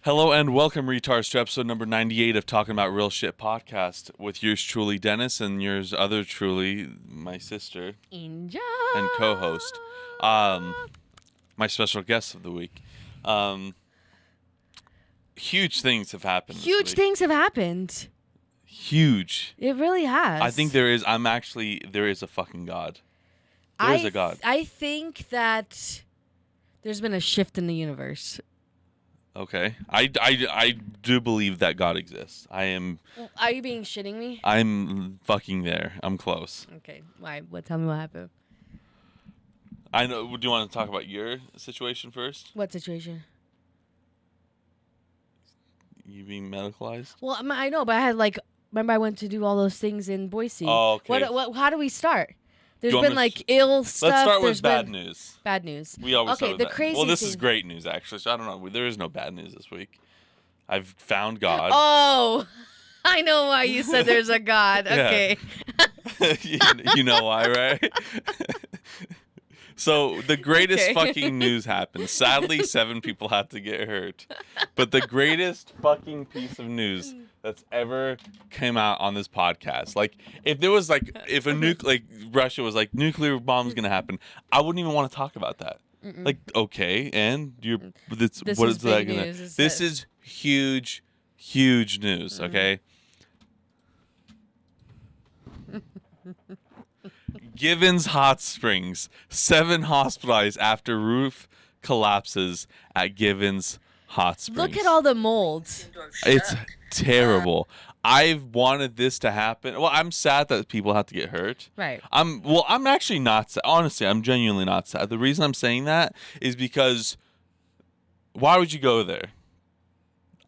Hello and welcome, retards, to episode number 98 of Talking About Real Shit podcast with yours truly, Dennis, and yours other truly, my sister Enjoy. and co-host, my special guest of the week. Huge things have happened. Huge things have happened. Huge. It really has. I think there is a fucking God. There is a God. I think that there's been a shift in the universe. Okay. I do believe that God exists. Are you being shitting me? I'm fucking there. I'm close. Okay. Why? Tell me what happened. I know. Do you want to talk about your situation first? What situation? You being medicalized? Well, I know, but I had remember I went to do all those things in Boise. Oh, okay. How do we start? There's You been ill stuff. Let's start There's with bad news. Bad news. We always start with the that. crazy Well, this thing. is great news, actually. So I don't know. There is no bad news this week. I've found God. Oh, I know why you said there's a God. Okay. you know why, right? So the greatest fucking news happened. Sadly, 7 people had to get hurt. But the greatest fucking piece of news that's ever came out on this podcast. If there was if Russia was like nuclear bomb's gonna happen, I wouldn't even want to talk about that. Mm-mm. Okay, and This is big news. This is huge news. Okay. Givens Hot Springs, 7 hospitalized after roof collapses at Givens Hot Springs. Look at all the molds. It's terrible. I've wanted this to happen. Well, I'm sad that people have to get hurt. Right. I'm actually not sad. Honestly, I'm genuinely not sad. The reason I'm saying that is because why would you go there?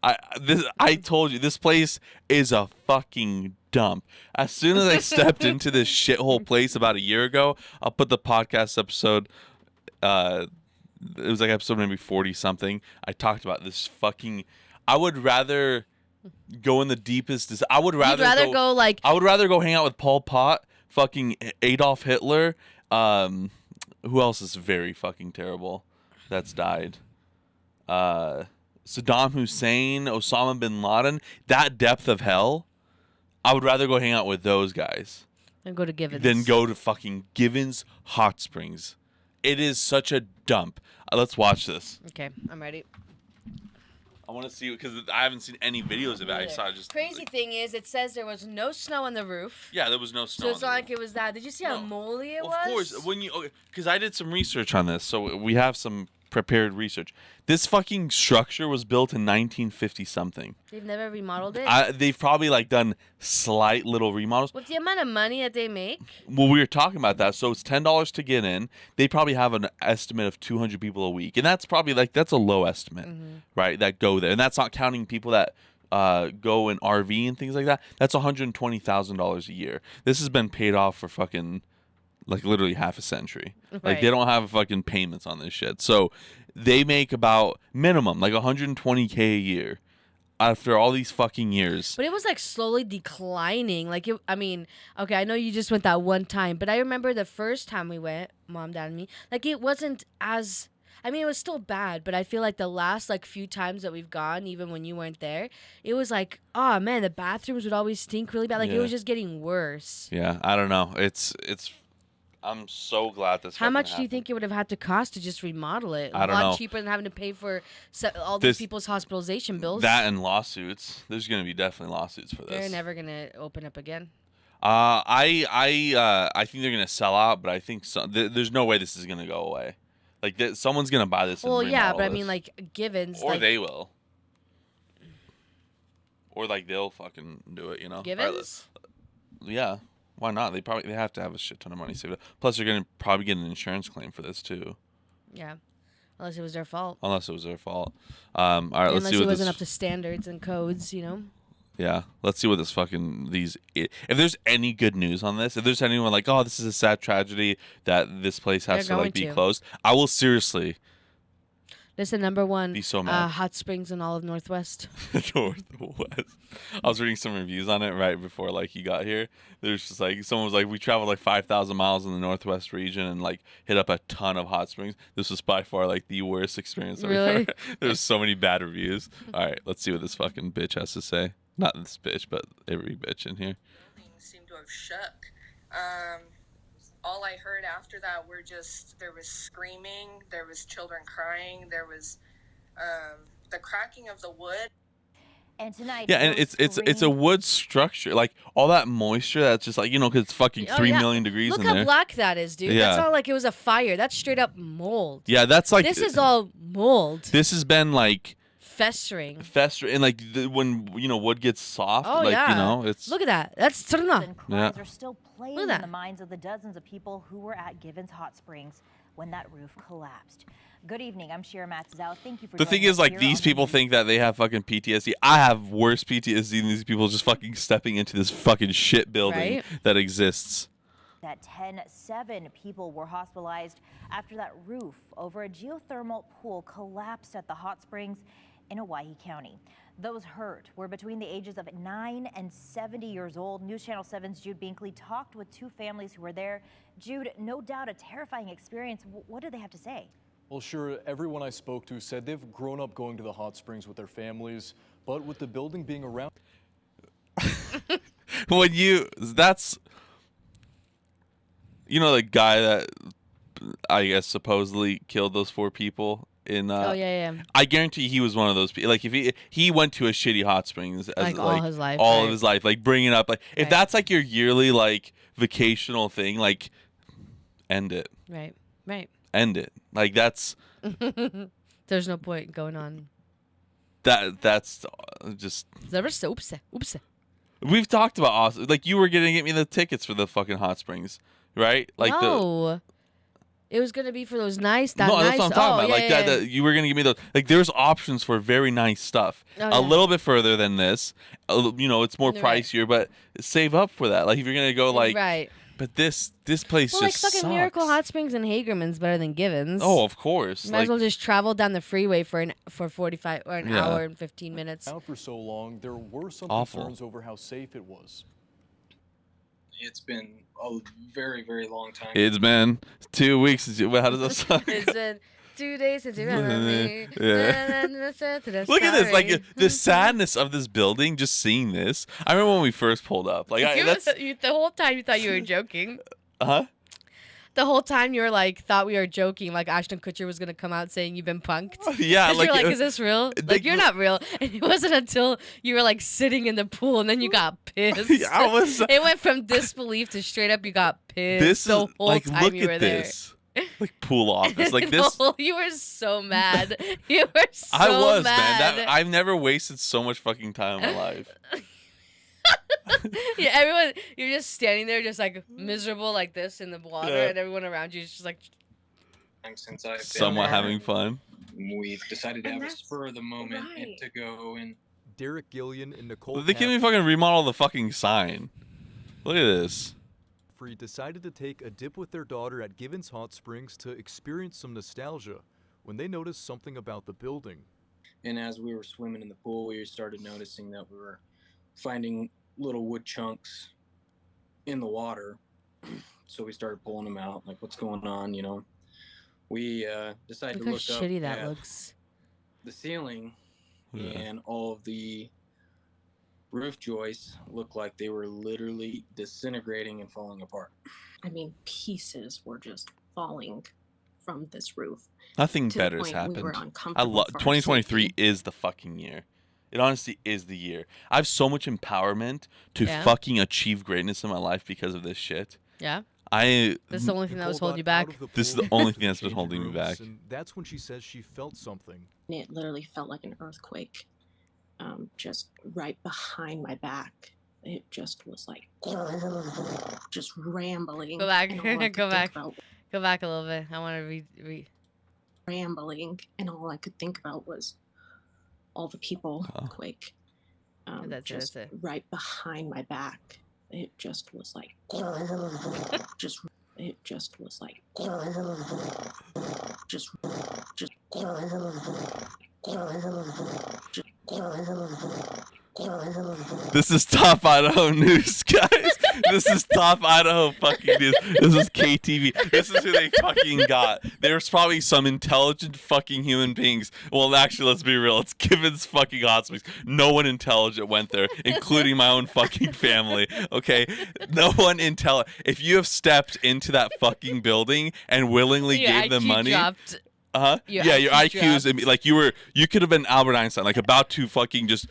I told you, this place is a fucking dump. As soon as I stepped into this shithole place about a year ago, I'll put the podcast episode, it was like episode maybe 40 something. I talked about this fucking, I would rather go in the deepest, I would rather go hang out with Pol Pot, fucking Adolf Hitler, who else is very fucking terrible that's died? Saddam Hussein, Osama bin Laden, that depth of hell, I would rather go hang out with those guys And go to Givens. than go to fucking Givens Hot Springs. It is such a dump. Let's watch this. Okay, I'm ready. I want to see, because I haven't seen any videos of it. I saw just... Crazy thing is, it says there was no snow on the roof. Yeah, there was no snow. So it's not like it was that. Did you see how moldy it was? Of course. Because I did some research on this, so we have some prepared research. This fucking structure was built in 1950 something. They've never remodeled it? They've probably done slight little remodels. With the amount of money that they make? Well, we were talking about that. So it's $10 to get in. They probably have an estimate of 200 people a week. And that's probably that's a low estimate, right? That go there. And that's not counting people that go in RV and things like that. That's $120,000 a year. This has been paid off for fucking literally half a century. Right. They don't have fucking payments on this shit. So they make about minimum $120K a year after all these fucking years. But it was slowly declining. Okay, I know you just went that one time, but I remember the first time we went, Mom, Dad, and me, it wasn't as, it was still bad, but I feel like the last few times that we've gone, even when you weren't there, it was oh man, the bathrooms would always stink really bad. It was just getting worse. Yeah, I don't know. It's I'm so glad this. How much do you think it would have had to cost to just remodel it? I don't know. A lot cheaper than having to pay for all these people's hospitalization bills. That and lawsuits. There's going to be definitely lawsuits for this. They're never going to open up again. I think they're going to sell out, but I think there's no way this is going to go away. Someone's going to buy this. Well, yeah, but this. Givens. Or they will. Or they'll fucking do it, Givens? Yeah. Why not? They have to have a shit ton of money saved up. Plus, they're going to probably get an insurance claim for this, too. Yeah. Unless it was their fault. All right, let's see what Unless it wasn't up to standards and codes, Yeah, let's see what this if there's any good news on this, if there's anyone oh, this is a sad tragedy that this place has to be closed, I will seriously It's the number one Be so mad. hot springs in all of Northwest. Northwest. I was reading some reviews on it right before like you got here. There's just like someone was like, we traveled like 5,000 miles in the Northwest region and like hit up a ton of hot springs. This was by far like the worst experience. Really? There's so many bad reviews. All right, let's see what this fucking bitch has to say. Not this bitch, but every bitch in here. Buildings seemed to have shook. All I heard after that were just, there was screaming, there was children crying, there was the cracking of the wood. And tonight, yeah, and it's a wood structure, like all that moisture that's just like, you know, because it's fucking 3 million degrees Look in how there. black that is, dude. Yeah. That's not like it was a fire. That's straight up mold. Yeah, that's like This is all mold. This has been like Festering. and like when you know wood gets soft, Oh, like yeah. you know, it's Look at that. That's trna. and cries are still playing Look in at the that. minds of the dozens of people who were at Givens Hot Springs when that roof collapsed. Good evening. I'm Shira Matzow. Thank you for the thing joining is us like here these on the people news. think that they have fucking PTSD. I have worse PTSD than these people just fucking stepping into this fucking shit building Right? that exists. That 7 people were hospitalized after that roof over a geothermal pool collapsed at the hot springs in Owyhee County. Those hurt were between the ages of 9 and 70 years old. News Channel 7's Jude Binkley talked with 2 families who were there. Jude, no doubt a terrifying experience. What did they have to say? Well, sure, everyone I spoke to said they've grown up going to the hot springs with their families, but with the building being around... That's, you know, the guy that I guess supposedly killed those 4 people in Oh, yeah. I guarantee he was one of those people. Like if he went to a shitty hot springs as Like, all his life, all right? of his life, like bringing up, like if Right. that's like your yearly like vacational thing, like end it, Right. end it. Like that's There's no point going on. that's just. Never so oops. We've talked about Austin. Like you were gonna get me the tickets for the fucking hot springs, right? Like no. It was gonna be for those nice. no, nice. that's what I'm talking about. Yeah, Like yeah, that, you were gonna give me those. Like there's options for very nice stuff. Oh, A yeah. little bit further than this. You know, it's more Right. pricier, but save up for that. Like if you're gonna go like, right. but this place Well, like just fucking sucks. Miracle Hot Springs and Hagerman's better than Givens. Oh, of course. You might Like as well just travel down the freeway for 45 or an Yeah. hour and 15 minutes. out for so long, there were some Awful. concerns over how safe it was. It's been a very, very long time. it's been 2 weeks since you. How does that sound? It's been 2 days since you met me. Yeah. Look at this, like the sadness of this building. Just seeing this, I remember when we first pulled up. Like the whole time you thought you were joking. huh? The whole time you were like, thought we were joking. Like Ashton Kutcher was gonna come out saying you've been punked. Yeah, And like you're like, is this real? Like you're not real. And it wasn't until you were like sitting in the pool and then you got pissed. I was. It went from disbelief to straight up you got pissed. This the is whole like time look you were at there. this, like pool office, like this. No, you were so mad. You were so I was mad. man. I've never wasted so much fucking time in my life. Yeah, everyone, you're just standing there, just like miserable, like this in the water, Yeah. and everyone around you is just like, Since I've been Somewhat there, having fun. we've decided to And have a that's spur of the moment and right. to go and Derek Gillian and Nicole They can't even fucking remodel the fucking sign. Look at this. Caffrey decided to take a dip with their daughter at Givens Hot Springs to experience some nostalgia when they noticed something about the building. and as we were swimming in the pool, we started noticing that we were finding little wood chunks in the water. So we started pulling them out, like what's going on, you know. We decided look to how look up shitty that at looks. the ceiling, Yeah. and all of the roof joists looked like they were literally disintegrating and falling apart. I mean, pieces were just falling from this roof. Nothing To the better has point happened. we were I uncomfortable love for our 2023 safety. is the fucking year. It honestly is the year. I have so much empowerment to Yeah. fucking achieve greatness in my life because of this shit. Yeah, I that's the only thing that was Nicole holding you got out back. of the This is pool the only to thing that's been changing holding me rooms, back. And that's when she says she felt something. It literally felt like an earthquake, just right behind my back. It just was like, just rambling. Go back. and all I could Go think back. about- Go back a little bit. I want to read. rambling, and all I could think about was all the people Oh. quake. That's it, Just that's it. right behind my back. It just was like, just. It just was like, just This is Top Idaho News, guys. This is Top Idaho fucking news. This is KTV. This is who they fucking got. There's probably some intelligent fucking human beings. Well, actually, let's be real. It's Gibbons fucking hot springs. No one intelligent went there, including my own fucking family. Okay, no one intelligent. If you have stepped into that fucking building and willingly gave them money. Your Yeah, your IQ is like you could have been Albert Einstein, like about to fucking just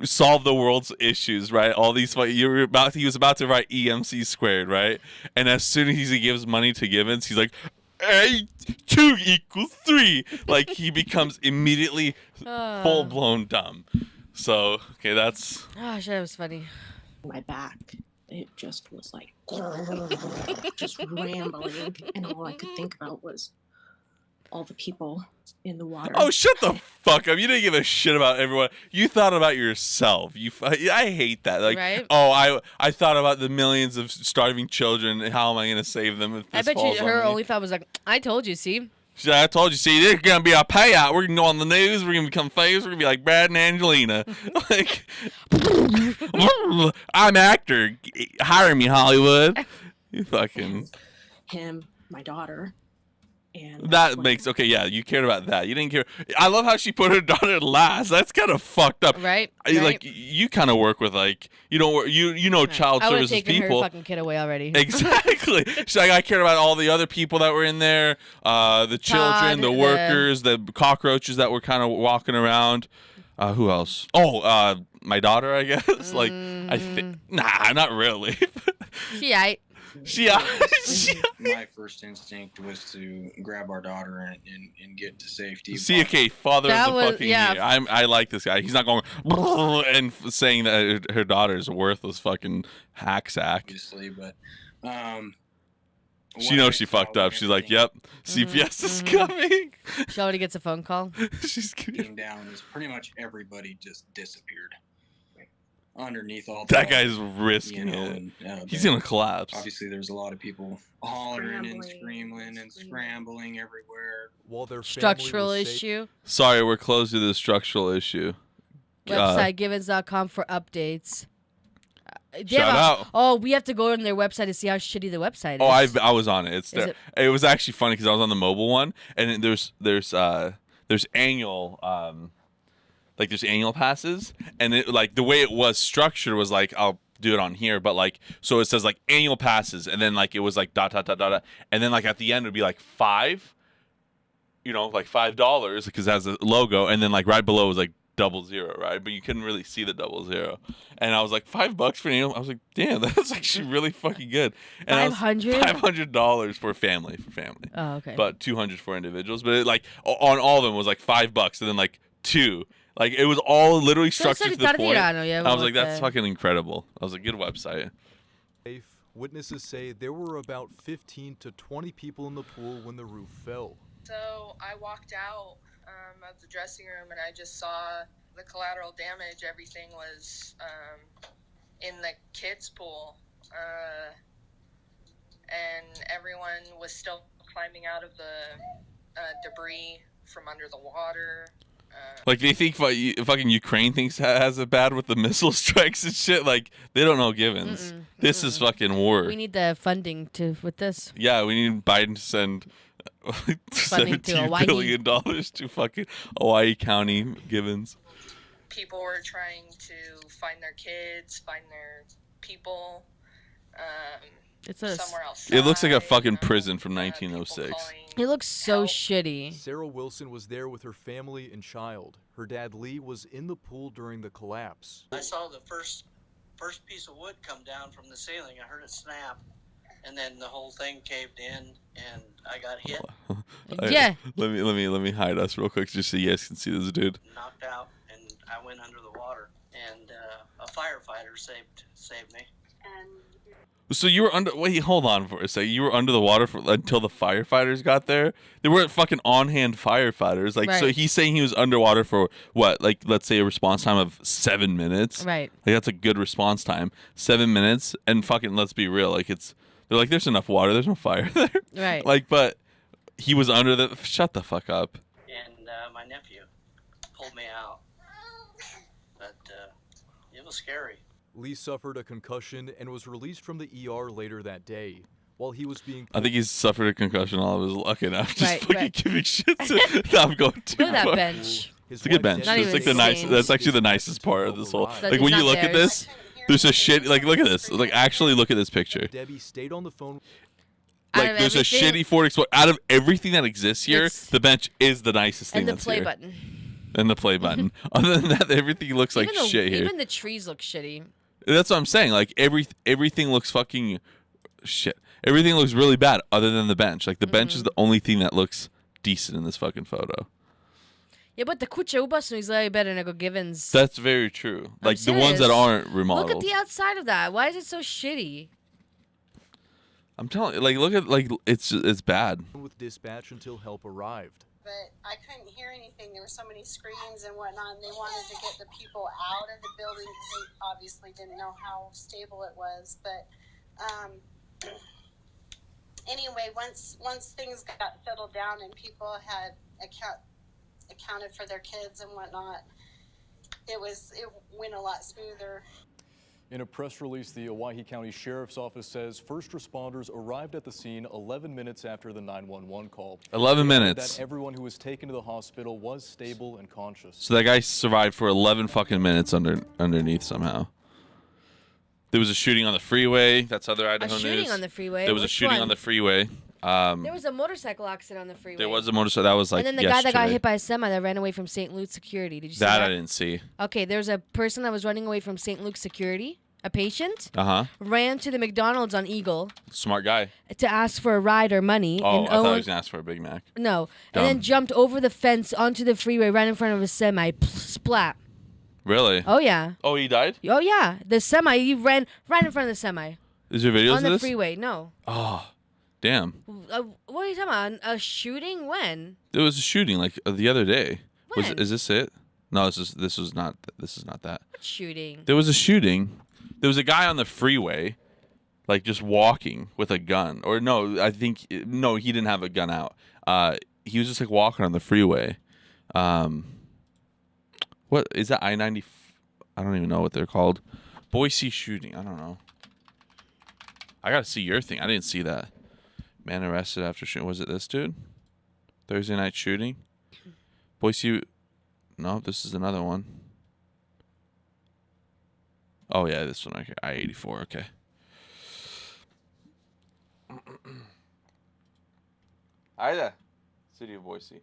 solve the world's issues, right? All these he was about to write EMC squared, right? And as soon as he gives money to Gibbons, he's like, hey, 2 = 3. Like he becomes immediately full blown dumb. So okay, that's Gosh, that was funny. My back, it just was like just rambling, and all I could think about was all the people in the water. Oh, shut the fuck up! You didn't give a shit about everyone. You thought about yourself. I hate that. Like, right? oh, I thought about the millions of starving children. How am I going to save them? If this I bet falls you on her me? only thought was like, I told you, see? I told you. See, there's gonna be a payout. We're gonna go on the news. We're gonna become famous. We're gonna be like Brad and Angelina. Like, I'm an actor. Hire me, Hollywood. You fucking. Him, my daughter. And That makes okay. Yeah, you cared about that. You didn't care. I love how she put her daughter last. That's kind of fucked up. Right? Like you kind of work with like you don't work, you know child I would have services taken people. her fucking kid away already. Exactly. She's like, I cared about all the other people that were in there, the children, the workers, the cockroaches that were kind of walking around. Who else? Oh, my daughter, I guess. Like, I think. Nah, not really. She My first instinct was to grab our daughter and get to safety. See, okay, father That of the was- fucking yeah. year. I like this guy. He's not going and saying that her daughter is a worthless fucking hack sack. Obviously, but She knows she fucked up. She's like, "Yep, CPS is coming." She already gets a phone call. She's came down is pretty much everybody just disappeared. Like, underneath all that the, guy's risking you know, it. and, He's gonna collapse. Obviously, there's a lot of people hollering and Scrambling, screaming and scrambling everywhere. While their family Structural was safe- issue. Sorry, we're close to the structural issue. Website givens.com for updates. They Shout have out. Oh, we have to go on their website to see how shitty the website is. Oh, I was on it. It's there. It was actually funny because I was on the mobile one, and there's annual there's annual passes, and it like the way it was structured was like I'll do it on here, but like so it says like annual passes, and then like it was like ... and then like at the end it would be like $5, like $5 because it has a logo, and then like right below was like 00, right? But you couldn't really see the 00, and I was like $5 for an annual. I was like, damn, that's actually really fucking good. And $500? $500 for family. Oh, okay. But 200 for individuals. But it, like on all of them was like $5, and then like 2. Like it was all literally structured to the point. I was like, that's fucking incredible. I was like, good website. safe. Witnesses say there were about 15 to 20 people in the pool when the roof fell. So I walked out of the dressing room and I just saw the collateral damage. Everything was in the kids' pool. And everyone was still climbing out of the debris from under the water. Like they think fucking Ukraine thinks has it bad with the missile strikes and shit. Like they don't know Givens. This is fucking war. We need the funding with this. Yeah, we need Biden to send $17 billion to fucking Hawaii County Givens. People were trying to find their kids, find their people. Somewhere else. It looks like a fucking prison from 1906. It looks so shitty. Sarah Wilson was there with her family and child. Her dad Lee was in the pool during the collapse. I saw the first piece of wood come down from the ceiling. I heard it snap, and then the whole thing caved in, and I got hit. Yeah. Let me hide us real quick just so you guys can see this dude. Knocked out, and I went under the water, and a firefighter saved me. And So you were under. Wait, hold on for a second. You were under the water until the firefighters got there. They weren't fucking on-hand firefighters. Like, so Right. he's saying he was underwater for what? Like, let's say a response time of 7 minutes. Right. Like that's a good response time. 7 minutes, and fucking let's be real. Like they're like, there's enough water. There's no fire there. Right. Like, but He was under the. Shut the fuck up. And my nephew pulled me out. But it was scary. Lee suffered a concussion and was released from the ER later that day. While he was being I think he's suffered a concussion all of his luck, and I'm just Right, fucking right. giving shit to. I'm going too Look at that far. bench. It's a good bench. Not It's even like the nice. stained. That's actually the nicest part of this whole. That Like is when you not look at theirs. this, there's a shit. Like look at this. Like actually look at this picture. Debbie stayed on the phone. Out Like of there's a everything- shitty Ford Explorer. Out of everything that exists here, It's- the bench is the nicest thing And the that's play here. button. And the play button. Other than that, everything looks like even the, shit here. Even the trees look shitty. That's what I'm saying. Like everything looks fucking shit. Everything looks really bad other than the bench. Like the bench is the only thing that looks decent in this fucking photo. Yeah, but the kucha ubas no izgledaju better nego Givens. That's very true. I'm Like the ones that serious. aren't remodeled. Look at the outside of that. Why is it so shitty? I'm telling you, like look at like it's bad. With dispatch until help arrived. But I couldn't hear anything. There were so many screams and whatnot, and they wanted to get the people out of the building because they obviously didn't know how stable it was. But anyway, once things got settled down and people had accounted for their kids and whatnot, it went a lot smoother. In a press release, the Owyhee County Sheriff's Office says first responders arrived at the scene 11 minutes after the 911 call. 11 They added minutes. That everyone who was taken to the hospital was stable and conscious. So that guy survived for 11 fucking minutes underneath somehow. There was a shooting on the freeway. That's other A Idaho shooting news. on the freeway. There was a Which shooting one? on the freeway. There was a motorcycle accident on the freeway. There was a motorcycle that was like and then the guy that got yesterday. hit by a semi that ran away from St. Luke's security. Did you see That that? I didn't see. Okay, there's a person that was running away from St. Luke's security. A patient Uh-huh. ran to the McDonald's on Eagle Smart guy. to ask for a ride or money. Oh, and I thought he Owen- was going to ask for a Big Mac. No, Dumb. and then jumped over the fence onto the freeway right in front of a semi. Splat. Really? Oh yeah. Oh, he died? Oh yeah. The semi. He ran right in front of the semi Is there videos on of the this? freeway. No. Oh, damn. What are you talking about? A shooting? When? There was a shooting like the other day. When? Is this it? No, this is not that. What shooting? There was a shooting. There was a guy on the freeway, like just walking with a gun. Or no, I think no, he didn't have a gun out. He was just like walking on the freeway. What is that? I-90? I don't even know what they're called. Boise shooting. I don't know. I gotta see your thing. I didn't see that. Man arrested after shooting. Was it this dude? Thursday night shooting. Boise. No, this is another one. Oh yeah, this one right here. I-84. Okay. Hi there. City of Boise.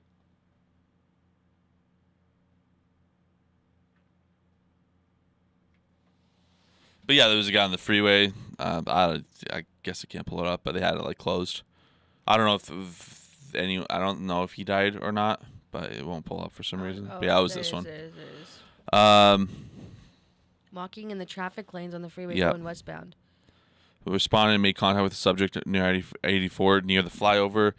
But yeah, there was a guy on the freeway. I guess I can't pull it up, but they had it like closed. I don't know if any. I don't know if he died or not, but it won't pull up for some reason. But yeah, it was this one. There is. Walking in the traffic lanes on the freeway Yep. going westbound. Who responded and made contact with the subject near 84 near the flyover.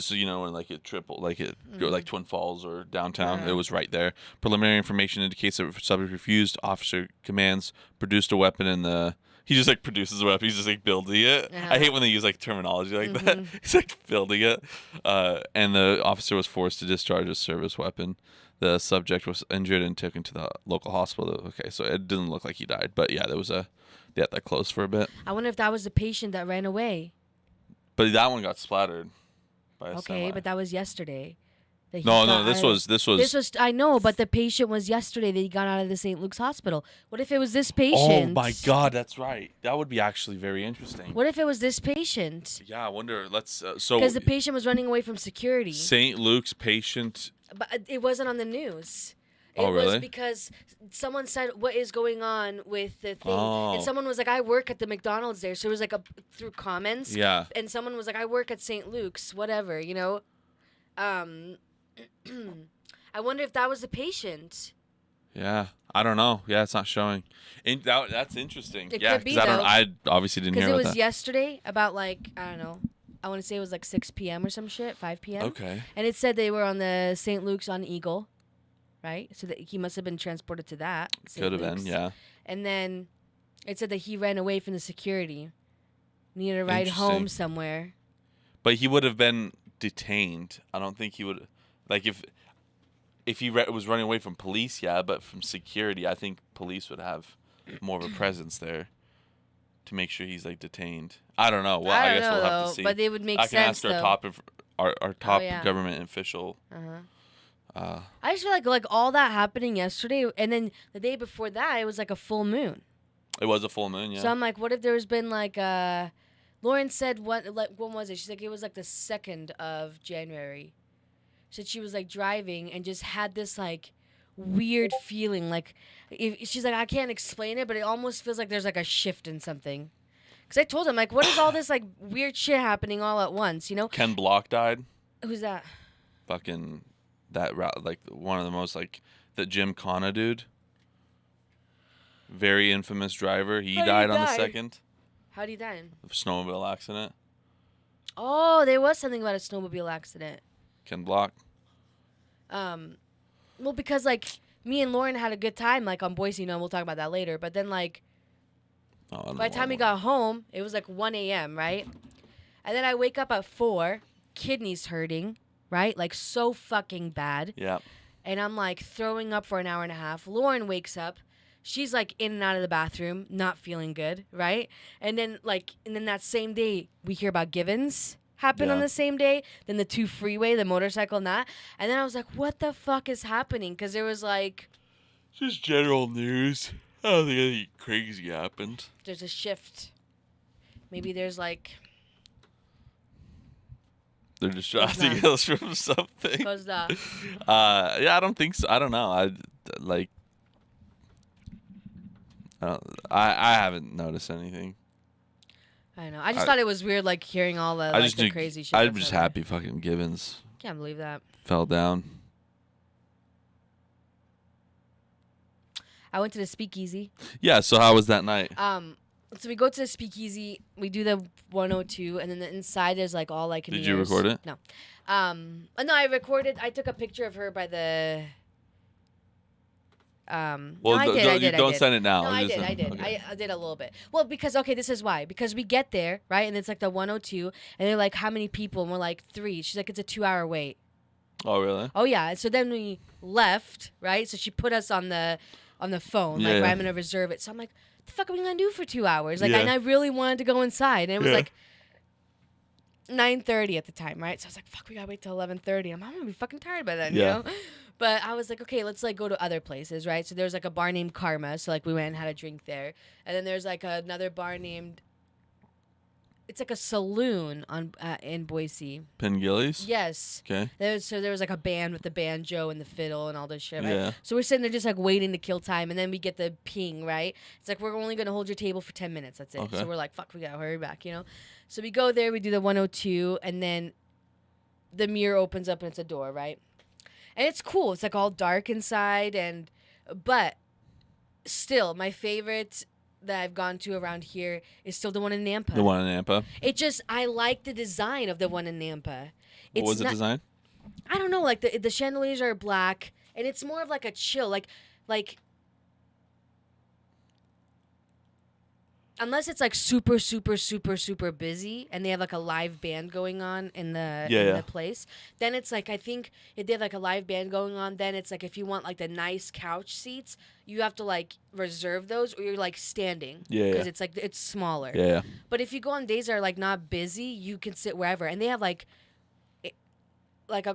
So you know when like it triple, like it go like Twin Falls or downtown, it was right there. Preliminary information indicates that the subject refused. Officer commands produced a weapon and the. He just like produces a weapon. He's just like building it. I hate when they use like terminology like that. He's like building it. And the officer was forced to discharge a service weapon. The subject was injured and taken to the local hospital. Okay, so it didn't look like he died, but yeah, there was a. They had that closed for a bit. I wonder if that was the patient that ran away. But that one got splattered by a Okay, semi. but that was yesterday. that he No, got no, this out of- was This was I know, but the patient was yesterday that he got out of the St. Luke's hospital. What if it was this Oh patient? my God, that's right. That would be actually very interesting. What if it was this patient? Yeah, I wonder. Let's so Because the patient was running away from security. St. Luke's patient. But it wasn't on the news. It Oh, really? was because someone said, "What is going on with the thing?" Oh. And someone was like, "I work at the McDonald's there." So it was like through comments. Yeah. And someone was like, "I work at St. Luke's, whatever," you know. I wonder if that was the patient. Yeah, I don't know. Yeah, it's not showing. That's interesting. It yeah, could be, I don't. though. I obviously didn't Because hear it about was that. yesterday about like I don't know. I want to say it was like 6 p.m. or some shit, 5 p.m. Okay. And it said they were on the St. Luke's on Eagle, right? So that he must have been transported to that. St. Could have been. Luke's. Yeah. And then it said that he ran away from the security. Needed a ride home Interesting. somewhere. But he would have been detained, I don't think he would, like, if he was running away from police, yeah, but from security, I think police would have more of a presence there to make sure he's like detained. I don't know. Well, I guess we'll have to see. But they would make I can sense, ask our though. our top yeah. government official. I just feel like all that happening yesterday, and then the day before that, it was like a full moon. It was a full moon, yeah. So I'm like, what if there's been like Lauren said when was it? She's like, it was like the 2nd of January. She said she was like driving and just had this like weird feeling, like she's like, I can't explain it, but it almost feels like there's like a shift in something. Because I told him, like, what is all this like weird shit happening all at once, you know? Ken Block died. Who's that? Fucking that route, like one of the most like the Jim Connor dude. Very infamous driver. He died on the 2nd. How'd he die? Snowmobile accident. Oh, there was something about a snowmobile accident. Ken Block. Well, because like me and Lauren had a good time like on Boise, we'll talk about that later. But then like by the time we got home, it was like 1 a.m., right? And then I wake up at 4, kidneys hurting, right? Like so fucking bad. Yeah. And I'm like throwing up for an hour and a half. Lauren wakes up. She's like in and out of the bathroom, not feeling good, right? And then that same day, we hear about Givens happen on the same day. Then the 2 freeway, the motorcycle, and that. And then I was like, what the fuck is happening? Because there was like... Just general news. I don't think anything crazy happened. There's a shift. Maybe there's like... They're distracting us from something. What's that? Yeah, I don't think so. I don't know. I haven't noticed anything. I know. I just thought it was weird, like hearing all the the crazy shit. I'm just happy fucking Givens Can't believe that. fell down. I went to the speakeasy. Yeah. So how was that night? So we go to the speakeasy. We do the 102, and then the inside is like all like. Did you record it? No. No, I recorded. I took a picture of her by the. Well, no, I did. Don't send it now. No, I did. Okay. I did a little bit. Well, because this is why. Because we get there, right, and it's like the 102, and they're like, how many people? And we're like 3. She's like, it's a 2-hour wait. Oh really? Oh yeah. So then we left, right? So she put us on the phone, like, right, I'm gonna reserve it. So I'm like, what the fuck are we gonna do for 2 hours? Like, and I really wanted to go inside, and it was like 9:30 at the time, right? So I was like, fuck, we gotta wait till 11:30. I'm gonna be fucking tired by then, you know? But I was like, okay, let's like go to other places, right? So there's like a bar named Karma, so like we went and had a drink there, and then there's like another bar named. It's like a saloon on in Boise. Pengillies? Yes. Okay. There was like a band with the banjo and the fiddle and all this shit, right? Yeah. So we're sitting there just like waiting to kill time, and then we get the ping, right? It's like, we're only gonna hold your table for 10 minutes. That's it. Okay. So we're like, fuck, we gotta hurry back, you know? So we go there, we do the 102, and then the mirror opens up and it's a door, right? And it's cool. It's like all dark inside, but still, my favorite that I've gone to around here is still the one in Nampa. The one in Nampa? I like the design of the one in Nampa. What was the design? I don't know, like the chandeliers are black, and it's more of like a chill, like unless it's like super, super, super, super busy and they have like a live band going on in the place, then it's like, I think if they have like a live band going on, then it's like if you want like the nice couch seats, you have to like reserve those, or you're like standing. Because it's like, it's smaller. Yeah. But if you go on days that are like not busy, you can sit wherever. And they have like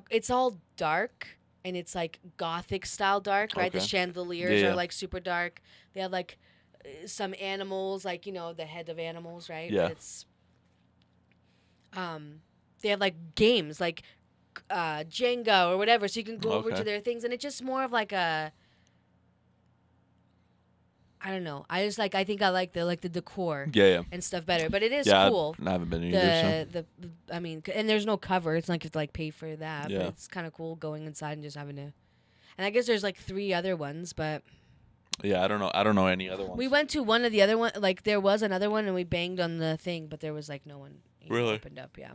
it's all dark, and it's like gothic style dark, right? Okay. The chandeliers are like super dark. They have like some animals, like, the head of animals, right? Yeah. But it's they have like games like Jenga or whatever, so you can go over to their things, and it's just more of like a, I don't know. I think I like the decor and stuff better, but it is cool. I haven't been either. I mean, and there's no cover. It's not like you have to like pay for that, Yeah. but it's kind of cool going inside and just having to. And I guess there's like 3 other ones, but. Yeah, I don't know any other ones. We went to one of the other one, like there was another one, and we banged on the thing, but there was like no one opened up. Yeah.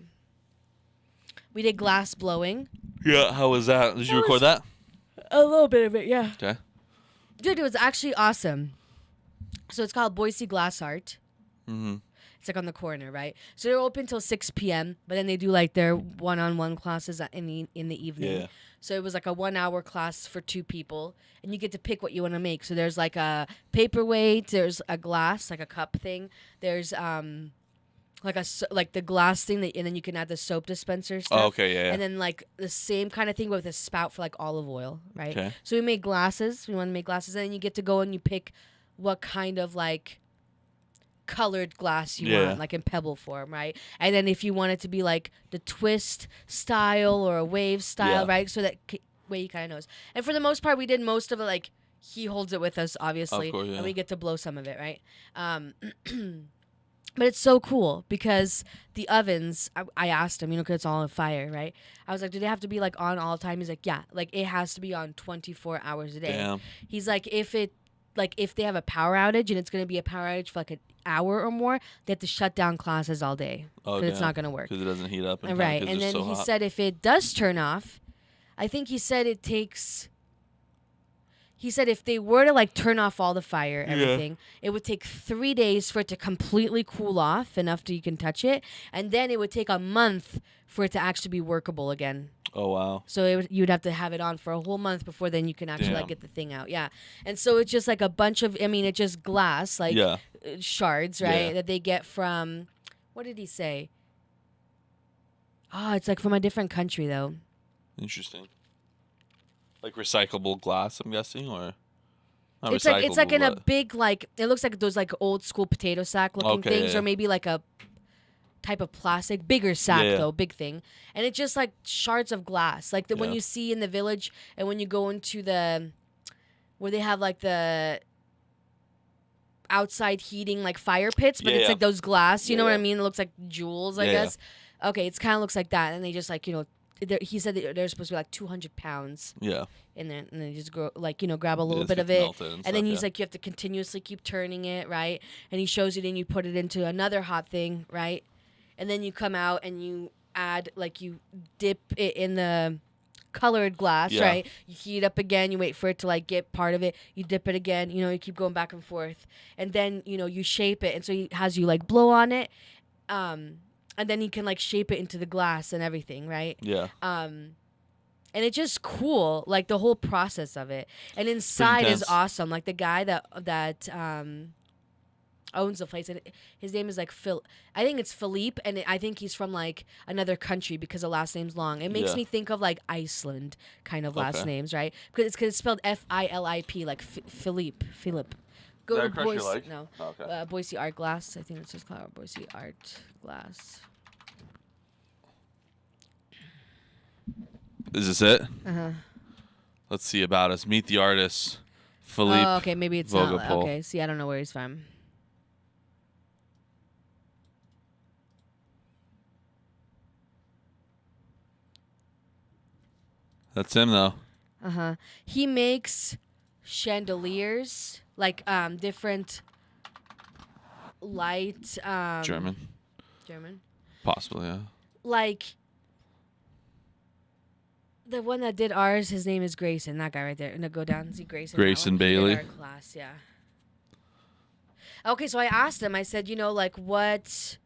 We did glass blowing. Yeah, how was that? Did you record that? A little bit of it, yeah. Okay. Dude, it was actually awesome. So it's called Boise Glass Art. Mm-hmm. It's like on the corner, right? So they're open till 6 p.m. But then they do like their one-on-one classes in the evening. Yeah. So it was like a 1 hour class for 2 people, and you get to pick what you want to make. So there's like a paperweight, there's a glass, like a cup thing. There's like the glass thing that, and then you can add the soap dispenser stuff. Oh, okay, yeah. And then like the same kind of thing with a spout for like olive oil, right? Okay. So we made glasses. We want to make glasses, and then you get to go and you pick what kind of like colored glass you want, like in pebble form, right? And then if you want it to be like the twist style or a wave style, right? So that way he kind of knows. And for the most part, we did most of it like he holds it with us, obviously, of course, and we get to blow some of it, right? But it's so cool because the ovens, I asked him, because it's all on fire, right? I was like, do they have to be like on all the time? He's like, yeah, like it has to be on 24 hours a day. Damn. He's like, if they have a power outage and it's going to be a power outage for like an hour or more, they have to shut down classes all day because it's not going to work. Because it doesn't heat up. In right. time, And then so he hot. said if it does turn off, I think he said it takes... He said if they were to like turn off all the fire, everything, it would take 3 days for it to completely cool off enough that you can touch it, and then it would take a month for it to actually be workable again. Oh wow! So you'd have to have it on for a whole month before then you can actually like get the thing out. Yeah, and so it's just like a bunch of, it's just glass, like shards, right? That they get from, what did he say? Oh, it's like from a different country though. Interesting. Like recyclable glass, I'm guessing, or not it's like in a big, like, it looks like those like old school potato sack looking things, or maybe like a type of plastic, bigger sack though, big thing, and it's just like shards of glass, like the when you see in the village, and when you go into the where they have like the outside heating like fire pits, but it's like those glass, you know what I mean? It looks like jewels, I guess. Okay, it's kind of looks like that, and they just like he said that they're supposed to be like 200 pounds. Yeah. And then they just go like grab a little bit of it, and then he's like you have to continuously keep turning it, right? And he shows you, then you put it into another hot thing, right? And then you come out and you add like you dip it in the colored glass, right? You heat up again, you wait for it to like get part of it, you dip it again, you keep going back and forth, and then you shape it, and so he has you like blow on it, and then he can like shape it into the glass and everything, right? Yeah. And it's just cool, like the whole process of it. And inside is awesome. Like the guy that owns the place, and his name is like Phil. I think it's Philippe, and I think he's from like another country because the last name's long. It makes me think of like Iceland kind of last names, right? Because it's spelled F-I-L-I-P, like Philippe. Go to Boise. Like? No. Oh, okay. Boise Art Glass. I think it's just called Boise Art Glass. Is this it? Let's see about us. Meet the artist, Philippe. Oh, okay. Maybe it's not. Okay. See, I don't know where he's from. That's him, though. He makes chandeliers, like different light. German. Possibly, yeah. Like the one that did ours, his name is Grayson. That guy right there. No, go down. See Grayson. Grayson Bailey. Our class, yeah. Okay, so I asked him. I said, like what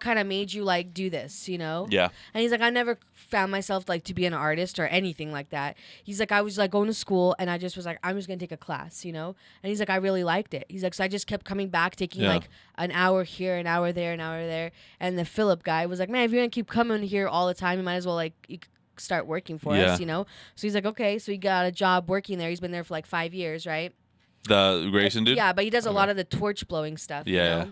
kind of made you like do this, Yeah. And he's like, I never found myself like to be an artist or anything like that. He's like, I was like going to school and I just was like, I'm just gonna take a class, And he's like, I really liked it. He's like, so I just kept coming back, taking like an hour here, an hour there, an hour there. And the Philip guy was like, man, if you're gonna keep coming here all the time, you might as well like you start working for us, So he's like, okay. So he got a job working there. He's been there for like 5 years, right? The Grayson dude? Yeah, but he does a lot of the torch blowing stuff. Yeah.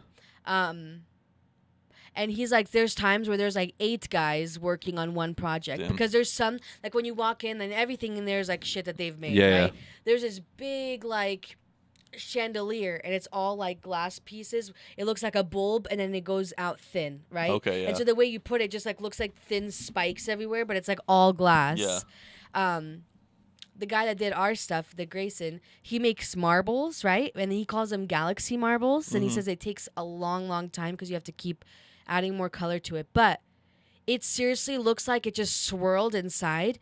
And he's like, there's times where there's like 8 guys working on one project. Because there's some, like when you walk in and everything in there is like shit that they've made, right? There's this big like chandelier and it's all like glass pieces. It looks like a bulb and then it goes out thin, right? Okay, yeah. And so the way you put it just like looks like thin spikes everywhere, but it's like all glass. Yeah. The guy that did our stuff, the Grayson, he makes marbles, right? And he calls them galaxy marbles. And he says it takes a long, long time because you have to keep adding more color to it. But it seriously looks like it just swirled inside.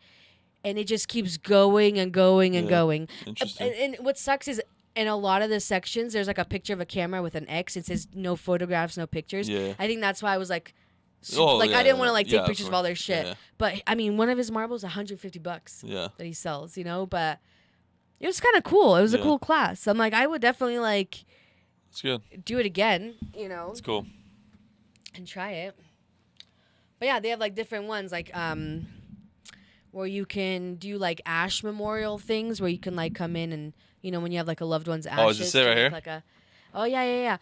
And it just keeps going and going and going. Interesting. And what sucks is in a lot of the sections, there's like a picture of a camera with an X. It says no photographs, no pictures. Yeah. I think that's why I was like, Oh, like yeah, I didn't want to yeah, like yeah, take of pictures of all course. their shit. Yeah. But I mean, one of his marbles, $150 Yeah. that he sells, you know. But it was kind of cool. It was a Yeah. cool class. I'm like, I would definitely like It's good. do it again, you know, It's cool. and try it. But yeah, they have like different ones, like where you can do like ash memorial things, where you can like come in and when you have like a loved one's ashes. Oh, is this it to right make, here? Like oh yeah.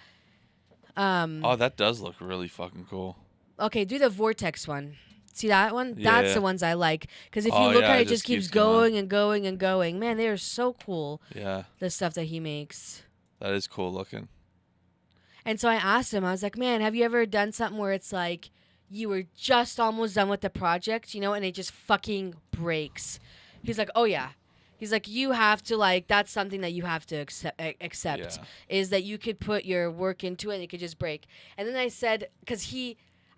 Oh, that does look really fucking cool. Okay, do the vortex one. See that one? Yeah, That's yeah. the ones I like. Because if you Oh, look yeah, at it, it it just just keeps keeps going. going and going and going. Man, they are so cool, Yeah, the stuff that he makes. that is cool looking. And so I asked him, I was like, man, have you ever done something where it's like you were just almost done with the project, and it just fucking breaks? He's like, oh, yeah. He's like, you have to, like, that's something that you have to accept Yeah. is that you could put your work into it and it could just break. And then I said,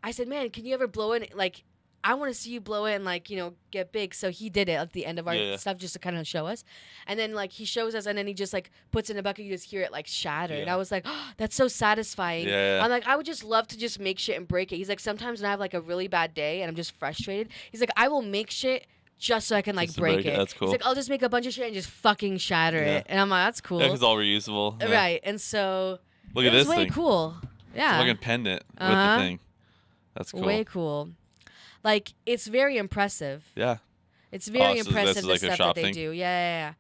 I said, man, can you ever blow it? Like, I want to see you blow it and, like, get big. So he did it at the end of our Yeah. stuff just to kind of show us. And then, like, he shows us and then he just, like, puts it in a bucket. You just hear it, like, shatter. And Yeah. I was like, oh, that's so satisfying. Yeah. I'm like, I would just love to just make shit and break it. He's like, sometimes when I have, like, a really bad day and I'm just frustrated, he's like, I will make shit just so I can, like, Just to break break it. it. That's cool. He's like, I'll just make a bunch of shit and just fucking shatter Yeah. it. And I'm like, that's cool. Yeah, 'cause it's all reusable. Yeah. Right. And so Look it at was this way thing. cool. Yeah. It's a fucking pendant with Uh-huh. the thing. That's cool. Way cool. Like, it's very impressive. Yeah. It's very so this impressive, is the like a stuff shop that they thing? do. Yeah.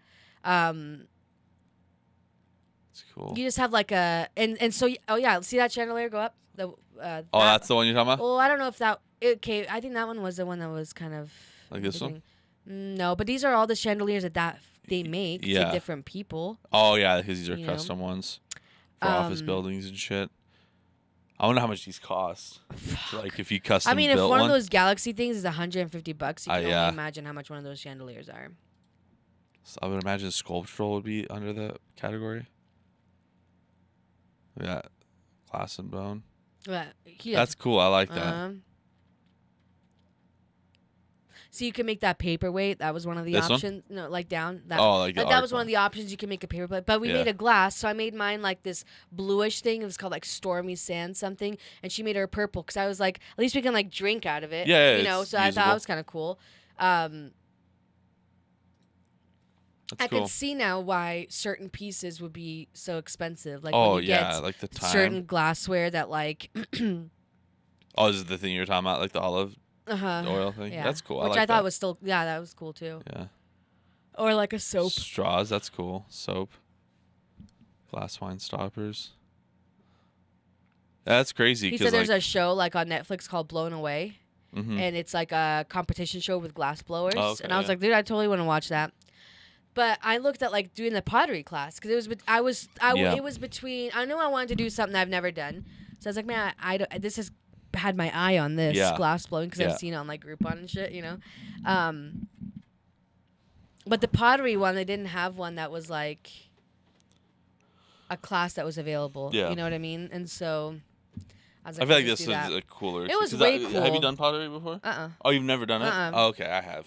It's cool. You just have like a and so oh yeah, see that chandelier go up? Oh, that's the one you're talking about? Oh, I don't know if that okay. I think that one was the one that was kind of Like this one? No, but these are all the chandeliers that they make Yeah. to different people. Oh, yeah, because these are You know? custom ones for office buildings and shit. I wonder how much these cost. Like, if you custom I mean, if built one of those galaxy things is $150, you can yeah. only imagine how much one of those chandeliers are. So I would imagine sculptural would be under the category. Yeah, glass and bone. But That's cool. I like that. So you can make that paperweight. That was one of the This one? options. No, like down. That, Oh, like the that art was one of the options. You can make a paperweight. But we Yeah. made a glass. So I made mine like this bluish thing. It was called like Stormy Sand something. And she made her purple because I was like, at least we can like drink out of it. Yeah, You know, it's so I thought usable. that was kind of cool. That's I cool. can see now why certain pieces would be so expensive. Like Oh, when you yeah, get like the time. certain glassware that like Oh, is it the thing you're talking about, like the olive uh-huh. oil thing? Yeah. That's cool. Which I, like I thought that. was still that was cool too. Yeah. Or like a soap. Straws, that's cool. Soap. Glass wine stoppers. That's crazy. He 'cause, said there's like, a show like on Netflix called Blown Away. mhm. And it's like a competition show with glass blowers. Oh, okay, and I was yeah. like, dude, I totally want to watch that. But I looked at like doing the pottery class because it was Yeah. it was between. I knew I wanted to do something I've never done, so I was like, man, I don't, this has had my eye on this Yeah. glass blowing because Yeah. I've seen it on like Groupon and shit, you know. But the pottery one, they didn't have one that was like a class that was available. Yeah. You know what I mean? And so I was I like, feel like let's this do is that. a cooler. It was 'cause way Have you cool. done pottery before? Uh-uh. Oh, you've never done it? Uh-uh. Oh, okay, I have.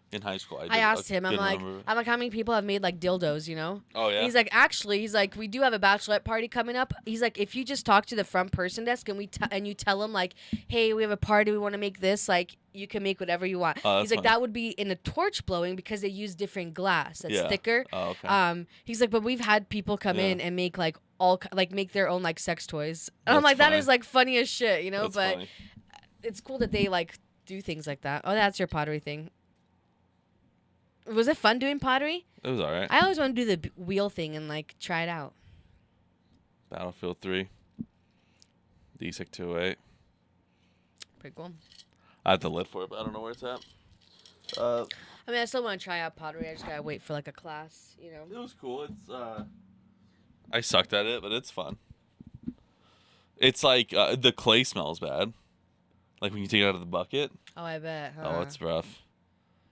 In high school, I did. I asked him. I'm couldn't like, remember. how many people have made like dildos? You know? Oh, yeah? And he's like, we do have a bachelorette party coming up. He's like, if you just talk to the front person desk and and you tell them like, hey, we have a party, we want to make this, like, you can make whatever you want. Oh, He's that's like, fine. that would be in a torch blowing because they use different glass that's Yeah. thicker. Oh, okay. He's like, but we've had people come Yeah. in and make like make their own like sex toys. And I'm That's like, that funny. is like funny as shit, you know? That's but funny. it's cool that they like do things like that. Oh, that's your pottery thing. Was it fun doing pottery? It was alright. I always want to do the wheel thing and like try it out. Battlefield 3. DSEC 208. Pretty cool. I have the lid for it, but I don't know where it's at. I mean, I still want to try out pottery. I just gotta wait for like a class, you know. It was cool. It's I sucked at it, but it's fun. It's like the clay smells bad. Like when you take it out of the bucket. Oh, I bet. Huh? Oh, it's rough.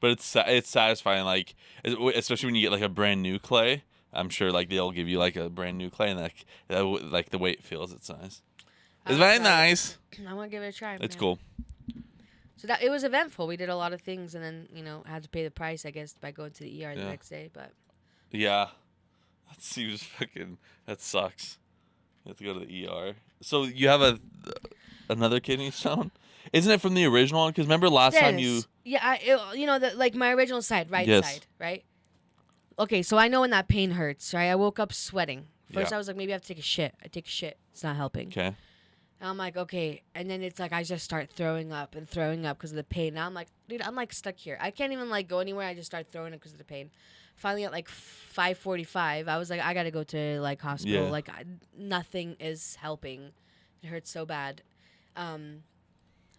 But it's satisfying, like especially when you get like a brand new clay. I'm sure like they'll give you like a brand new clay, and like the way it feels, it's nice. It's very nice. I want to give it a try. It's man. cool. So it was eventful. We did a lot of things, and then had to pay the price, I guess, by going to the ER the Yeah. next day. But Yeah, That seems fucking. That sucks. You have to go to the ER. So you have another kidney stone? Isn't it from the original one? Because remember last time you. Dennis. Yeah, like my original side, right Yes. side, right? Okay, so I know when that pain hurts, right? I woke up sweating. First, Yeah. I was like, maybe I have to take a shit. I take a shit. It's not helping. Okay. And I'm like, okay. And then it's like I just start throwing up because of the pain. Now I'm like, dude, I'm like stuck here. I can't even like go anywhere. I just start throwing up because of the pain. Finally, at like 5:45, I was like, I gotta go to like hospital. Yeah. Like nothing is helping. It hurts so bad.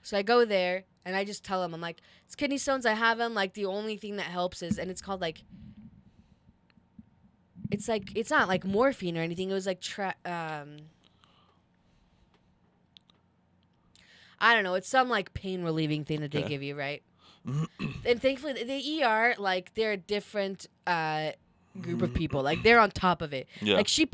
So I go there and I just tell him, I'm like, it's kidney stones. I have them. Like the only thing that helps is, and it's called like. It's like it's not like morphine or anything. It was like I don't know. It's some like pain relieving thing that they Okay. give you, right? And thankfully, the ER like they're a different group of people. Like they're on top of it. Yeah. Like she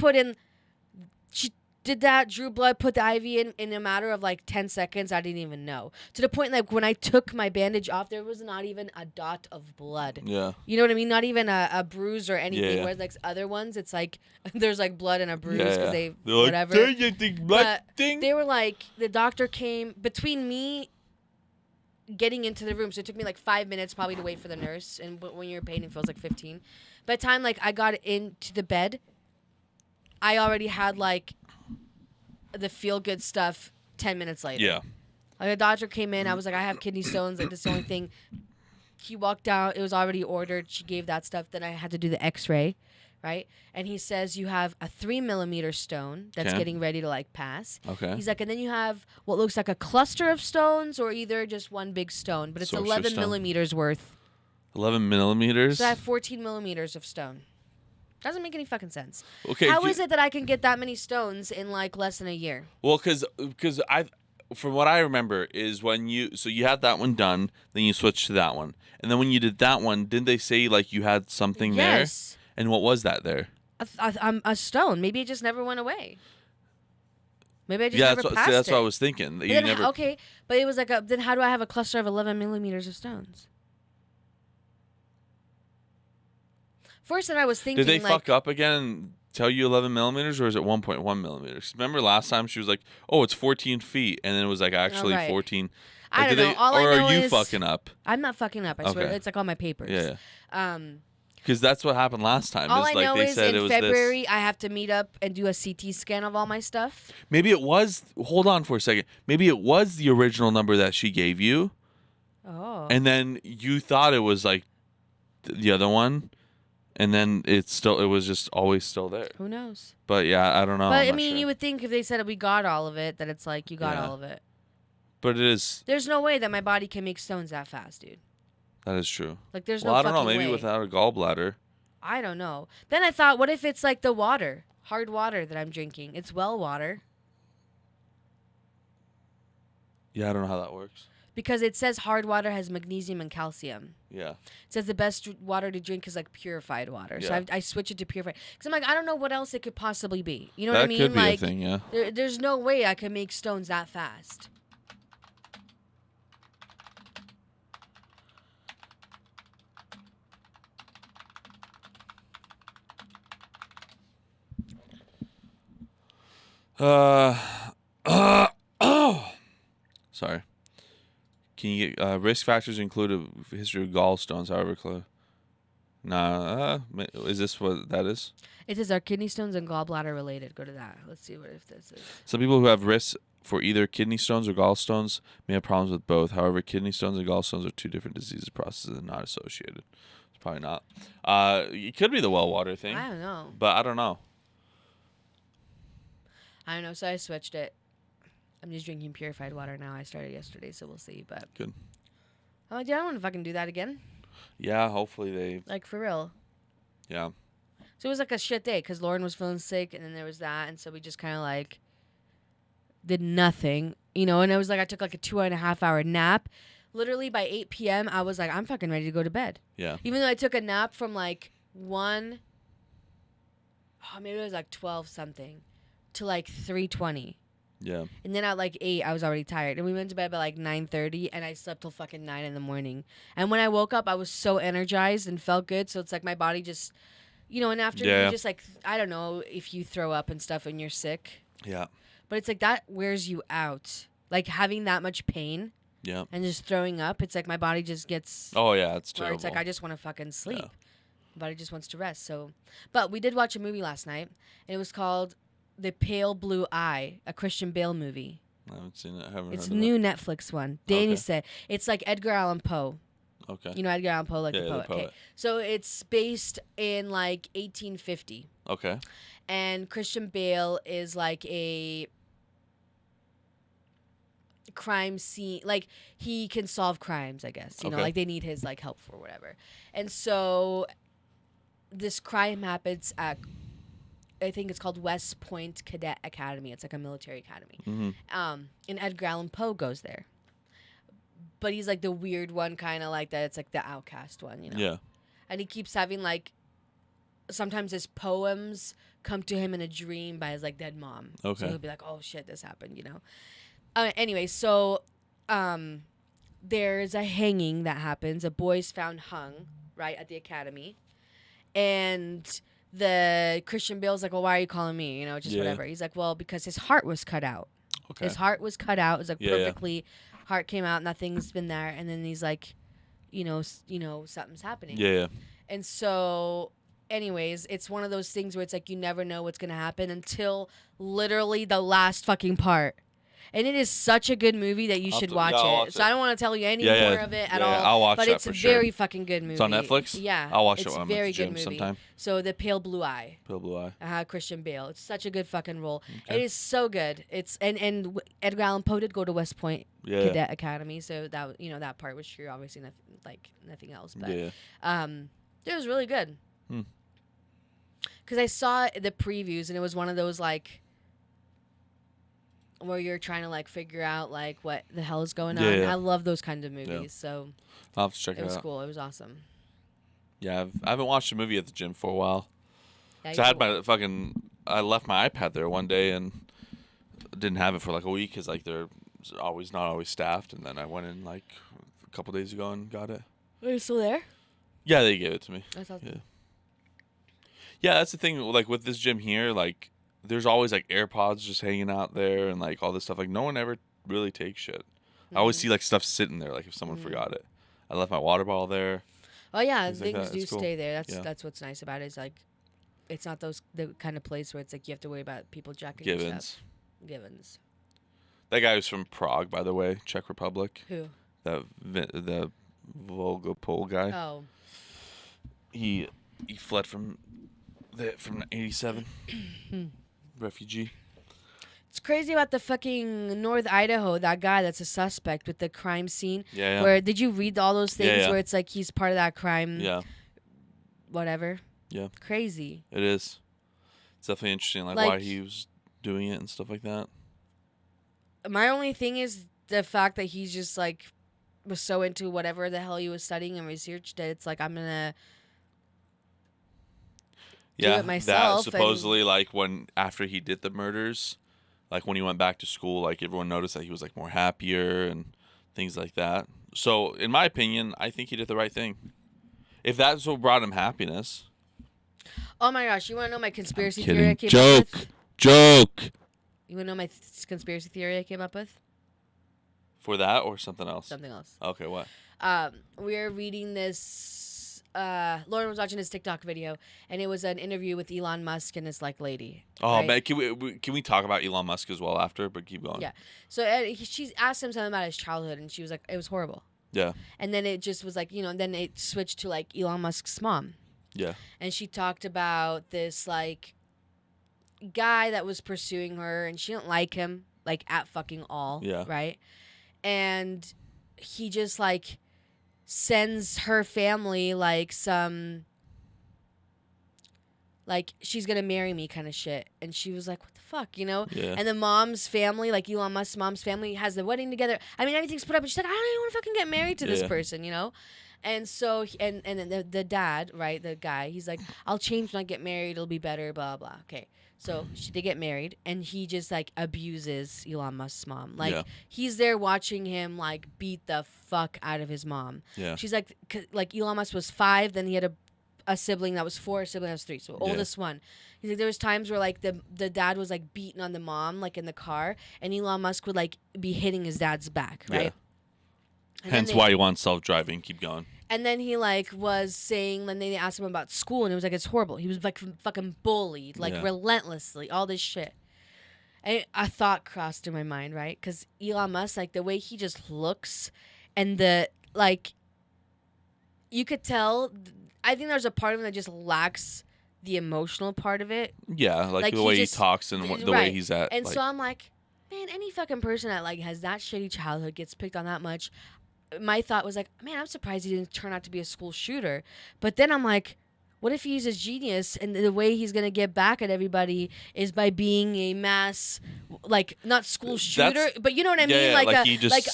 did that, drew blood, put the IV in a matter of like 10 seconds. I didn't even know. To the point like when I took my bandage off, there was not even a dot of blood. Yeah. You know what I mean? Not even a bruise or anything. Yeah. Whereas like other ones, it's like there's like blood and a bruise Yeah. because they They're like, whatever. "There you think blood But thing?" they were like, the doctor came between me getting into the room, so it took me like 5 minutes probably to wait for the nurse. And when you're in pain, it feels like 15. By the time like I got into the bed, I already had like the feel good stuff 10 minutes later. Yeah. Like the doctor came in, I was like, I have kidney stones. Like this is the only thing. He walked out. It was already ordered. She gave that stuff. Then I had to do the X-ray, right? And he says you have a 3 millimeter stone that's Okay. getting ready to like pass. Okay. He's like, and then you have what looks like a cluster of stones, or either just one big stone, but it's Sorcerer 11 stone. millimeters worth. 11 millimeters. So I have 14 millimeters of stone. Doesn't make any fucking sense. Okay. How is it that I can get that many stones in like less than a year? Well, because from what I remember is when you had that one done, then you switched to that one, and then when you did that one, didn't they say like you had something Yes. there? And what was that there? A stone. Maybe it just never went away. Maybe I just Yeah, never that's passed what, that's it. what I was thinking. That But you then, never. okay, but it was like then how do I have a cluster of 11 millimeters of stones? First, then I was thinking, Did they like, fuck up again and tell you 11 millimeters, or is it 1.1 millimeters? Remember last time she was like, "Oh, it's 14 feet," and then it was like actually right. 14. I Like, don't did know. they- All or I know are you is fucking up? I'm not fucking up. I swear, Okay. it's like on my papers. Yeah. Because that's what happened last time. All is I like know they is said it in was February this. I have to meet up and do a CT scan of all my stuff. Maybe it was. Hold on for a second. Maybe it was the original number that she gave you, Oh. and then you thought it was like the other one, and then it was just always still there. Who knows? But yeah, I don't know. But I'm I not mean, sure. you would think if they said we got all of it, that it's like you got Yeah. all of it. But it is. There's no way that my body can make stones that fast, dude. That is true. Like there's Well, no I don't know. fucking Maybe way. without a gallbladder. I don't know. Then I thought, what if it's like the water, hard water that I'm drinking? It's well water. Yeah, I don't know how that works. Because it says hard water has magnesium and calcium. Yeah. It says the best water to drink is like purified water. So Yeah. I switch it to purified. Because I'm like, I don't know what else it could possibly be. You know what That I mean? could be like, a thing. Yeah. There's no way I can make stones that fast. Oh. Sorry. Can you get risk factors include a history of gallstones? However, close. Nah. Is this what that is? It says are kidney stones and gallbladder related. Go to that. Let's see what if this is. Some people who have risks for either kidney stones or gallstones may have problems with both. However, kidney stones and gallstones are two different disease processes and not associated. It's probably not. It could be the well water thing, I don't know. but I don't know. I don't know. So I switched it. I'm just drinking purified water now. I started yesterday, so we'll see. But Good. I'm like, dude, I don't want to fucking do that again. Yeah, hopefully they. Like for real. Yeah. So it was like a shit day because Lauren was feeling sick, and then there was that, and so we just kind of like did nothing, you know. And it was like I took like a 2.5 hour nap. Literally by 8 p.m., I was like, I'm fucking ready to go to bed. Yeah. Even though I took a nap from like 1, maybe it was like 12 something, to like 3:20. Yeah. And then at like 8, I was already tired. And we went to bed by like 9:30, and I slept till fucking 9 in the morning. And when I woke up, I was so energized and felt good. So it's like my body just, and after Yeah. you just like, I don't know if you throw up and stuff and you're sick, Yeah. but it's like that wears you out. Like having that much pain Yeah. and just throwing up, it's like my body just gets. Oh yeah, it's Where terrible. it's like I just want to fucking sleep. Yeah. My body just wants to rest. So, but we did watch a movie last night, and it was called The Pale Blue Eye, a Christian Bale movie. I haven't seen it. I haven't It's heard a new Netflix one. Denis said it's like Edgar Allan Poe. Okay. You know Edgar Allan Poe, like Yeah, the the poet. poet. Okay, so it's based in like 1850, Okay. and Christian Bale is like a crime scene, like he can solve crimes, I guess. You know, Okay. like they need his like help for whatever. And so this crime happens at, I think it's called West Point Cadet Academy. It's like a military academy. Mm-hmm. And Edgar Allan Poe goes there. But he's like the weird one, kind of like that. It's like the outcast one, Yeah. And he keeps having like, sometimes his poems come to him in a dream by his like dead mom. Okay. So he'll be like, oh shit, this happened, Anyway, so there's a hanging that happens. A boy's found hung, right, at the academy. And the Christian Bale's like, well, why are you calling me? Just whatever. He's like, well, because his heart was cut out. Okay. His heart was cut out. It was like Yeah. perfectly, heart came out, nothing's been there. And then he's like, something's happening. Yeah. And so, anyways, it's one of those things where it's like you never know what's going to happen until literally the last fucking part. And it is such a good movie that you should watch I'll it. watch so it. I don't want to tell you any Yeah, more yeah. of it at Yeah, all. I'll watch but that it's for a sure. very fucking good movie. It's on Netflix? Yeah. I'll watch it it's when I'm very at the good gym movie. sometime. So The Pale Blue Eye. Pale Blue Eye. Christian Bale. It's such a good fucking role. Okay. It is so good. It's and Edgar Allan Poe did go to West Point Yeah. Cadet Academy, so that that part was true. Obviously, nothing else. But Yeah. it was really good. Because I saw the previews and it was one of those like where you're trying to like figure out like what the hell is going on. Yeah. I love those kind of movies. So I'll have to check it it was out. cool. It was awesome. Yeah, I haven't watched a movie at the gym for a while. Yeah, So I left my iPad there one day and didn't have it for like a week because like they're not always staffed. And then I went in like a couple days ago and got it. Are you still there? Yeah, they gave it to me. That's awesome. Yeah. Yeah, that's the thing. Like with this gym here, like there's always like AirPods just hanging out there and like all this stuff. Like no one ever really takes shit. I always see like stuff sitting there. Like if someone forgot it, I left my water bottle there. Oh yeah, Things like things that. do It's cool. stay there. Yeah. That's what's nice about it. Is like, it's not the kind of place where it's like you have to worry about people jacking your Givens. stuff. Givens. That guy was from Prague, by the way, Czech Republic. Who? The Volgopol guy. Oh. He fled from 87. Refugee. It's crazy about the fucking North Idaho, that guy that's a suspect with the crime scene. Yeah. Where did you read all those things Yeah. where it's like he's part of that crime? Yeah. Whatever. Yeah. Crazy. It is. It's definitely interesting, like why he was doing it and stuff like that. My only thing is the fact that he's just like was so into whatever the hell he was studying and research that it's like I'm gonna do it myself. That supposedly like when after he did the murders, like when he went back to school, like everyone noticed that he was like more happier and things like that. So in my opinion, I think he did the right thing. If that's what brought him happiness. Oh my gosh, you wanna know my conspiracy Kidding. theory I came up with? Joke. You wanna know my conspiracy theory I came up with? For that or something else? Something else. Okay, what? We're reading this. Lauren was watching this TikTok video, and it was an interview with Elon Musk and this like lady. Oh right? man, can we talk about Elon Musk as well after? But keep going. Yeah. So she asked him something about his childhood, and she was like, "It was horrible." Yeah. And then it just was like, then it switched to like Elon Musk's mom. Yeah. And she talked about this like guy that was pursuing her, and she didn't like him like at fucking all. Yeah. Right. And he just like sends her family like some like she's gonna marry me kind of shit, and she was like, what the fuck, Yeah. And the mom's family, like Elon Musk's mom's family, has the wedding together. I mean, everything's put up, and she's like, I don't even want to fucking get married to this Yeah. person, And so and then the dad, right, the guy, he's like, I'll change when I get married, it'll be better, blah blah. Okay. So they get married, and he just like abuses Elon Musk's mom. Like he's there watching him like beat the fuck out of his mom. Yeah. She's like Elon Musk was 5, then he had a sibling that was 4, a sibling that was 3, so oldest one. He's like, there was times where like the dad was like beating on the mom like in the car, and Elon Musk would like be hitting his dad's back, right? And Hence why he wants self-driving. Keep going. And then he like was saying, then they asked him about school, and it was like, it's horrible. He was like fucking bullied, like relentlessly, all this shit. And a thought crossed through my mind, right? Because Elon Musk, like the way he just looks, and the like, you could tell. I think there's a part of him that just lacks the emotional part of it. Yeah, like the way he talks and the way he's at. And like, so I'm like, man, any fucking person that like has that shitty childhood gets picked on that much. My thought was like, man, I'm surprised he didn't turn out to be a school shooter. But then I'm like, what if he's a genius and the way he's gonna get back at everybody is by being a mass, like not school shooter, but you know what I mean? Like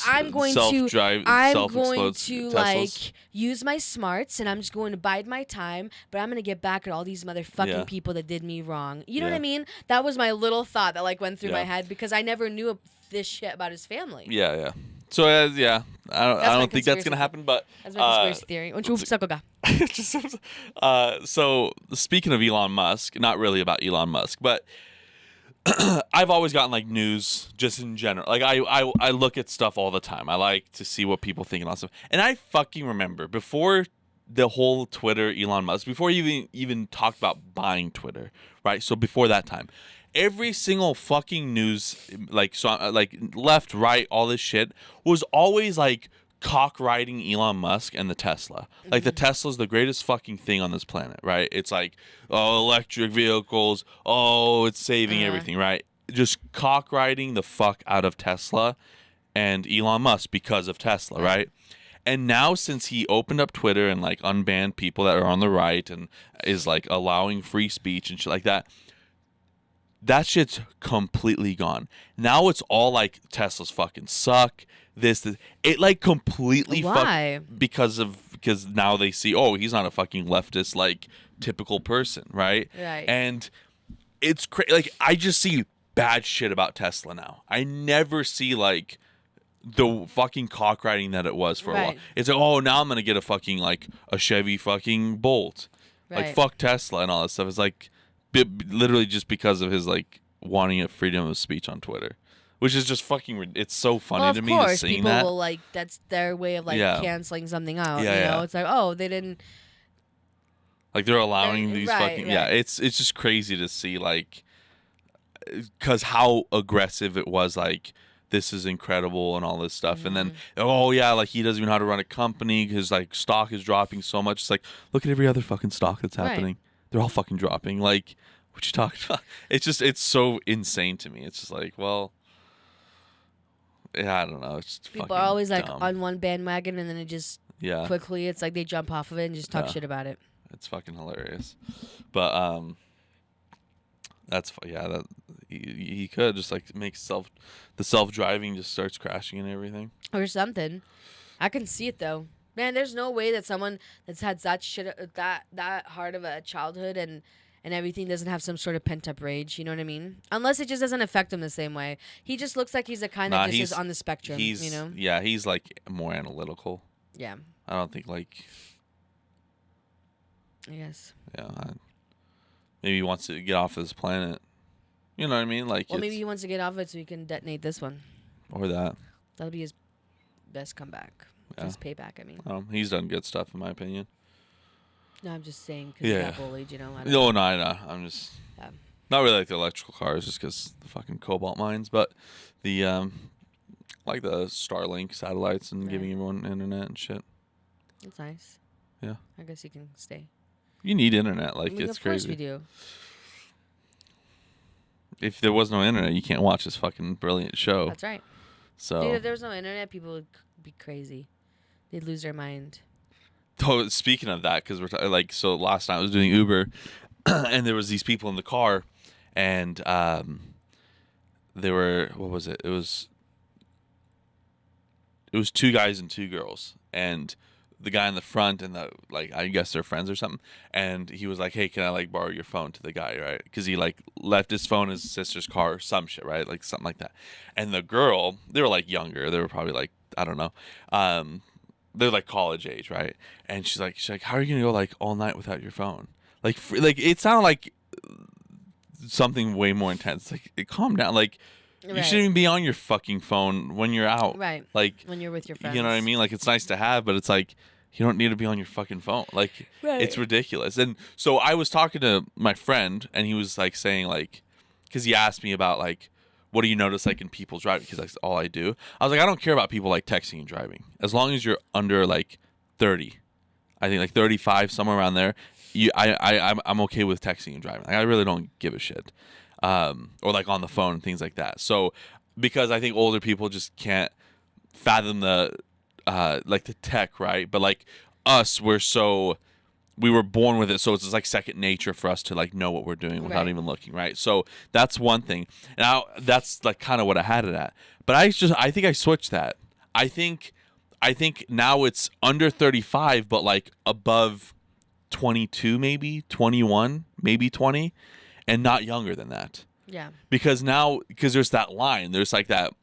I'm going to like use my smarts and I'm just going to bide my time, but I'm gonna get back at all these motherfucking people that did me wrong. You know what I mean? That was my little thought that like went through my head because I never knew this shit about his family. Yeah. So I don't think that's gonna happen. But that's my conspiracy theory. So speaking of Elon Musk, not really about Elon Musk, but I've always gotten like news just in general. Like I look at stuff all the time. I like to see what people think and all stuff. And I fucking remember before the whole Twitter Elon Musk, before he even talked about buying Twitter, right? So before that time, every single fucking news, like left, right, all this shit was always like cock riding Elon Musk and the Tesla. Like the Tesla's the greatest fucking thing on this planet, right? It's like, oh, electric vehicles, oh, it's saving everything, right? Just cock riding the fuck out of Tesla and Elon Musk because of Tesla, right? And now since he opened up Twitter and like unbanned people that are on the right and is like allowing free speech and shit like that, that shit's completely gone. Now it's all like Teslas fucking suck. This. It like completely because now they see, oh, he's not a fucking leftist like typical person, right? Right. And it's crazy. Like I just see bad shit about Tesla now. I never see like the fucking cock riding that it was for a while. It's like, oh, now I'm gonna get a fucking like a Chevy fucking Bolt. Like fuck Tesla and all that stuff. It's like literally just because of his like wanting a freedom of speech on Twitter, which is just fucking. It's so funny to me to see people that. Will like that's their way of like canceling something out. You know, it's like, oh, they didn't. Like they're allowing these fucking It's just crazy to see like, because how aggressive it was. Like this is incredible and all this stuff, and then like he doesn't even know how to run a company because like stock is dropping so much. It's like look at every other fucking stock that's happening. They're all fucking dropping. Like, what you talking about? It's so insane to me. It's just like, well, I don't know. It's just people are always like on one bandwagon, and then it just quickly, it's like they jump off of it and just talk shit about it. It's fucking hilarious. But that's that he could just like make the self-driving just starts crashing and everything or something. I can see it though. Man, there's no way that someone that's had that hard of a childhood and everything doesn't have some sort of pent up rage. You know what I mean? Unless it just doesn't affect him the same way. He just looks like he's the kind that just is on the spectrum. You know? Yeah, he's like more analytical. Yeah. I don't think like. Yes. Yeah. Maybe he wants to get off this planet. You know what I mean? Like. Well, maybe he wants to get off it so he can detonate this one. Or that. That'll be his best comeback. His payback, I mean. He's done good stuff, in my opinion. No, I'm just saying because he got bullied, you know. No, I'm just not really like the electrical cars, just because the fucking cobalt mines, but the like the Starlink satellites and giving everyone internet and shit. It's nice. Yeah. I guess you can stay. You need internet, like it's crazy. Of course we do. If there was no internet, you can't watch this fucking brilliant show. That's right. So dude, if there was no internet, people would be crazy. They'd lose their mind. Oh, speaking of that, because we're so last night I was doing Uber, and there was these people in the car, and they were, what was it? It was 2 guys and 2 girls, and the guy in the front and the I guess they're friends or something, and he was like, "Hey, can I like borrow your phone?" to the guy, right? Because he like left his phone in his sister's car or some shit, right? Like something like that. And the girl, they were like younger, they were probably like I don't know. they're like college age, right? And she's like, how are you gonna go like all night without your phone? Like it sounded like something way more intense. Like, calm down. Like, you Right. shouldn't even be on your fucking phone when you're out. Right. Like, When you're with your friends. you know what I mean? Like, it's nice to have, but it's like, you don't need to be on your fucking phone. Like, Right. it's ridiculous. And so I was talking to my friend, and he was like saying like, because he asked me about like, what do you notice like in people driving? Because that's all I do. I was like, I don't care about people like texting and driving, as long as you're under like 30. I think like 35, somewhere around there. I'm okay with texting and driving. Like, I really don't give a shit, or like on the phone and things like that. So because I think older people just can't fathom the like the tech, right? But like us, we were born with it, so it's just like second nature for us to like know what we're doing without Right. even looking, right? So that's one thing. And that's like kind of what I had it at. But I think I switched that. I think now it's under 35, but like above 22, maybe 21, maybe 20, and not younger than that. Yeah. Because there's that line, there's that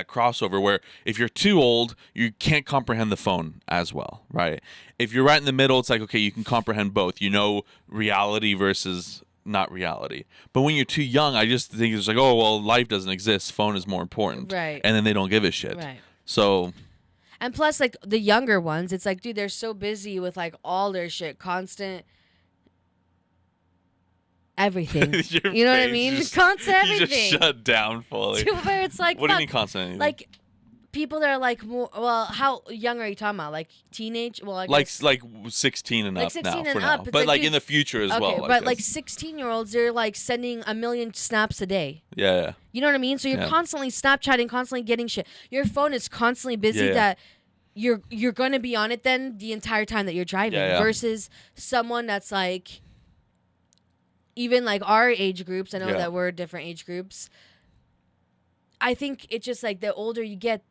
crossover where if you're too old, you can't comprehend the phone as well, right? If you're right in the middle, it's like, okay, you can comprehend both. You know reality versus not reality. But when you're too young, I just think it's like, oh, well, life doesn't exist. Phone is more important. Right. And then they don't give a shit. Right. So And plus, like, the younger ones, it's like, dude, they're so busy with, like, all their shit, constant everything. Your You know what I face mean? just- Constant you everything. just shut down fully. To where it's like, What do you fuck, mean constant anything? like, people that are, like, more, well, how young are you talking about? Like, teenage? Well, I guess. like 16 and Like up 16 now and for up, now. it's But like, like dude, in the future as okay, well. I but, like, guess. 16-year-olds, they're, like, sending 1 million snaps a day. Yeah. You know what I mean? So you're Yeah. constantly Snapchatting, constantly getting shit. Your phone is constantly busy Yeah. that you're going to be on it then the entire time that you're driving Yeah. versus someone that's like even like our age groups. I know Yeah. that we're different age groups. I think it's just like the older you get,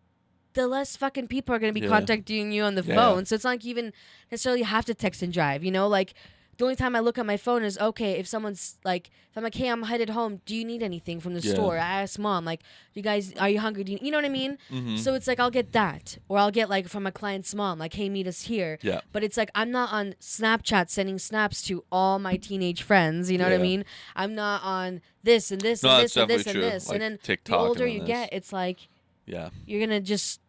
the less fucking people are going to be Yeah. contacting you on the Yeah. phone. So it's not like you even necessarily have to text and drive, you know? Like, the only time I look at my phone is, okay, if someone's like, if I'm like, hey, I'm headed home, do you need anything from the Yeah. store? I ask mom, like, you guys, are you hungry? You know what I mean? Mhm. So it's like, I'll get that. Or I'll get like from a client's mom, like, hey, meet us here. Yeah. But it's like, I'm not on Snapchat sending snaps to all my teenage friends. You know what I Yeah. mean? I'm not on this and this No, and that's this and this definitely and true. this. Like And then TikTok the older and you then get, this. it's like, Yeah. you're going to just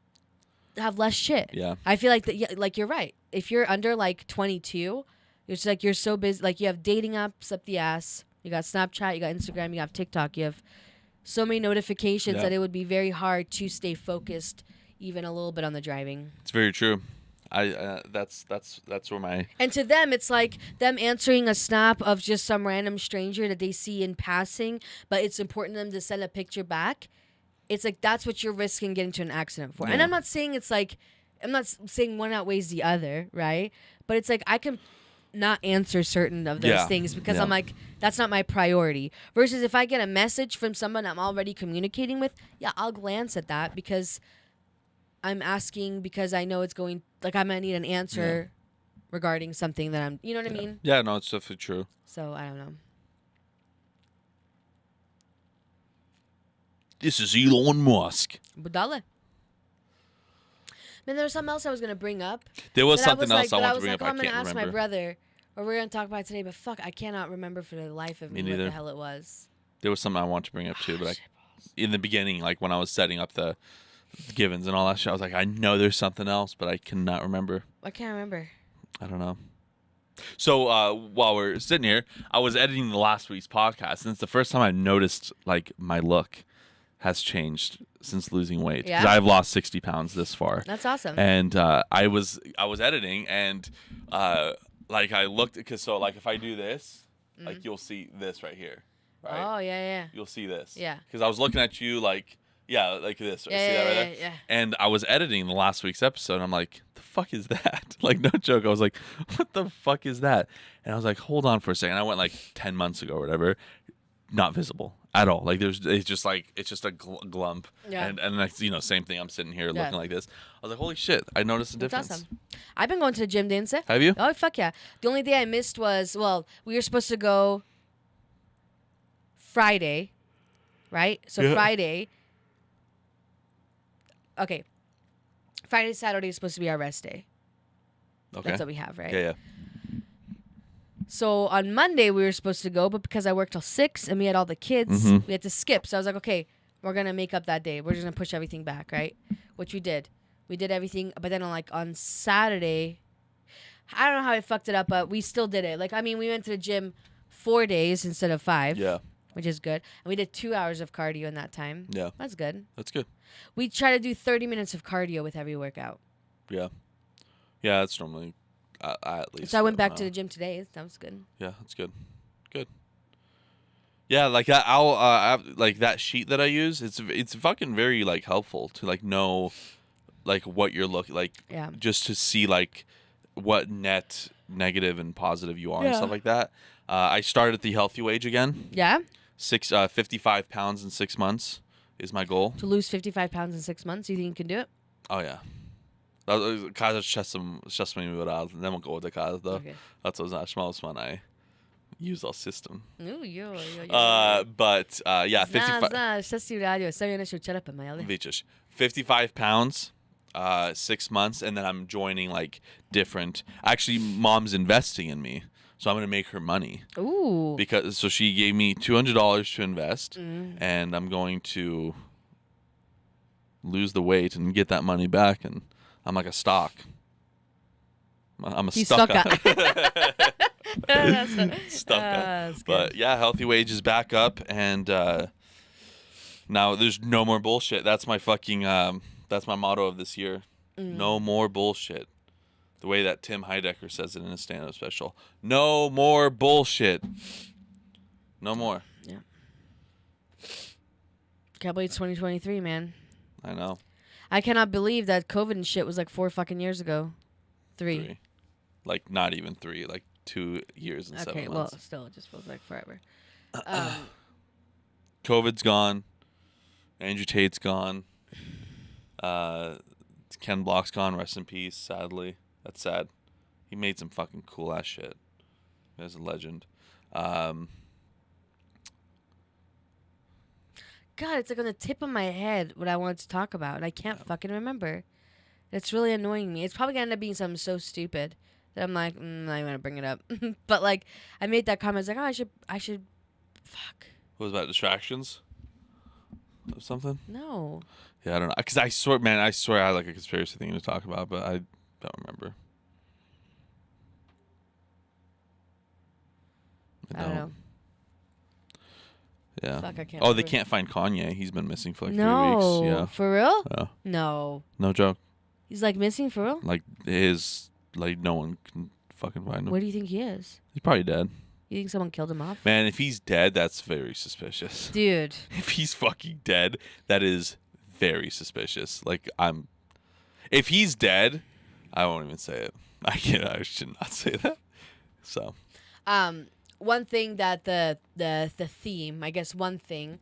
have less shit. Yeah. I feel like that. Yeah, like you're right. If you're under like 22, it's like you're so busy. Like you have dating apps up the ass. You got Snapchat. You got Instagram. You have TikTok. You have so many notifications Yeah. that it would be very hard to stay focused, even a little bit on the driving. It's very true. That's where my And to them, it's like them answering a snap of just some random stranger that they see in passing, but it's important to them to send a picture back. It's like that's what you're risking getting into an accident for. And Yeah. I'm not saying it's like, I'm not saying one outweighs the other, right? But it's like I can not answer certain of those Yeah. things because Yeah. I'm like, that's not my priority. Versus if I get a message from someone I'm already communicating with, yeah, I'll glance at that because I'm asking because I know it's going, like I might need an answer regarding something that I'm, you know what I mean? Yeah, no, it's definitely true. So I don't know. This is Elon Musk. Budala. Man, there was something else I was gonna bring up. There was that something else I that wanted to was bring like, up. oh, I I'm gonna can't ask my remember. brother, or we're gonna talk about it today. But fuck, I cannot remember for the life of Me me what neither. the hell it was. There was something I wanted to bring up too, but in the beginning, like when I was setting up the givens and all that shit, I was like, I know there's something else, but I cannot remember. I can't remember. I don't know. So while we're sitting here, I was editing the last week's podcast, and it's the first time I've noticed like my look has changed since losing weight. Because Yeah? I've lost 60 pounds this far. That's awesome. And I was editing, and like I looked, because so like if I do this, like you'll see this right here, right? Oh yeah, You'll see this. Yeah. Because I was looking at you like, yeah, like this. yeah, See yeah, that right yeah, there? yeah. And I was editing the last week's episode. And I'm like, the fuck is that? Like, no joke. I was like, what the fuck is that? And I was like, hold on for a second. I went like 10 months ago or whatever. Not visible at all. Like it's just a glump. Yeah. And like, you know, same thing. I'm sitting here Yeah. looking like this. I was like, holy shit. I noticed a That's difference. awesome. I've been going to the gym, didn't I? Have you? Oh fuck yeah! The only day I missed was we were supposed to go Friday, right? So Yeah. Friday. Okay. Friday, Saturday is supposed to be our rest day. Okay. That's what we have, right? Yeah. So on Monday we were supposed to go, but because I worked till 6 and we had all the kids, Mhm. we had to skip. So I was like, okay, we're gonna make up that day. We're just gonna push everything back, right? Which we did. We did everything, but then on Saturday, I don't know how I fucked it up, but we still did it. We went to the gym 4 days instead of 5. Yeah. Which is good. And we did 2 hours of cardio in that time. Yeah. That's good. That's good. We try to do 30 minutes of cardio with every workout. Yeah. Yeah, that's normally at least. So I went back to the gym today. That was good. Yeah, that's good. Good. Yeah, I'll like that sheet that I use. It's fucking very helpful to know what you're looking Yeah. just to see what net negative and positive you are and Yeah. stuff like that. I started the healthy wage again. Yeah? 55 pounds in 6 months is my goal. To lose 55 pounds in 6 months, you think you can do it? Oh yeah. Kanske känns mig överallt. När man går till Kanske då. Okay. That's a small one I use our system. Ooh, yo. But yeah, 55. Szczęście radio. Serio nešto čerapa, Majali. Vichas. 55 pounds, 6 months, and then I'm joining different. Actually, mom's investing in me, so I'm gonna make her money. Ooh. So she gave me $200 to invest, Mm. and I'm going to lose the weight and get that money back, and I'm like a stock. I'm a stocka. Stocka. But yeah, healthy wage is back up, and now there's no more bullshit. That's my fucking that's my motto of this year. No more bullshit. The way that Tim Heidecker says it in his stand-up special. No more bullshit. No more. Yeah. Can't believe it's 2023, man. I know. I cannot believe that COVID and shit was 4 fucking years ago. 3. Not even 3, 2 years and 7 Okay, months. well, still, it just feels like forever. COVID's gone. Andrew Tate's gone. Ken Block's gone. Rest in peace, sadly. That's sad. He made some fucking cool ass shit. He was a legend. God, it's on the tip of my head what I wanted to talk about, and I can't fucking remember. It's really annoying me. It's probably gonna end up being something so stupid that I'm like, I'm not gonna bring it up. But I made that comment. I was like, oh, I should. Fuck. What was that? Distractions? Or something? No. Yeah, I don't know. Because I swear I had a conspiracy thing to talk about, but I don't remember. I don't know. Yeah. Fuck, I can't Oh, they remember. can't find Kanye. He's been missing for 3 No. weeks. Yeah. For real? Yeah. No. No joke. He's missing for real? No one can fucking find him. Where do you think he is? He's probably dead. You think someone killed him off? Man, if he's dead, that's very suspicious. Dude. If he's fucking dead, that is very suspicious. If he's dead, I won't even say it. I should not say that. So. One thing that the theme, I guess one thing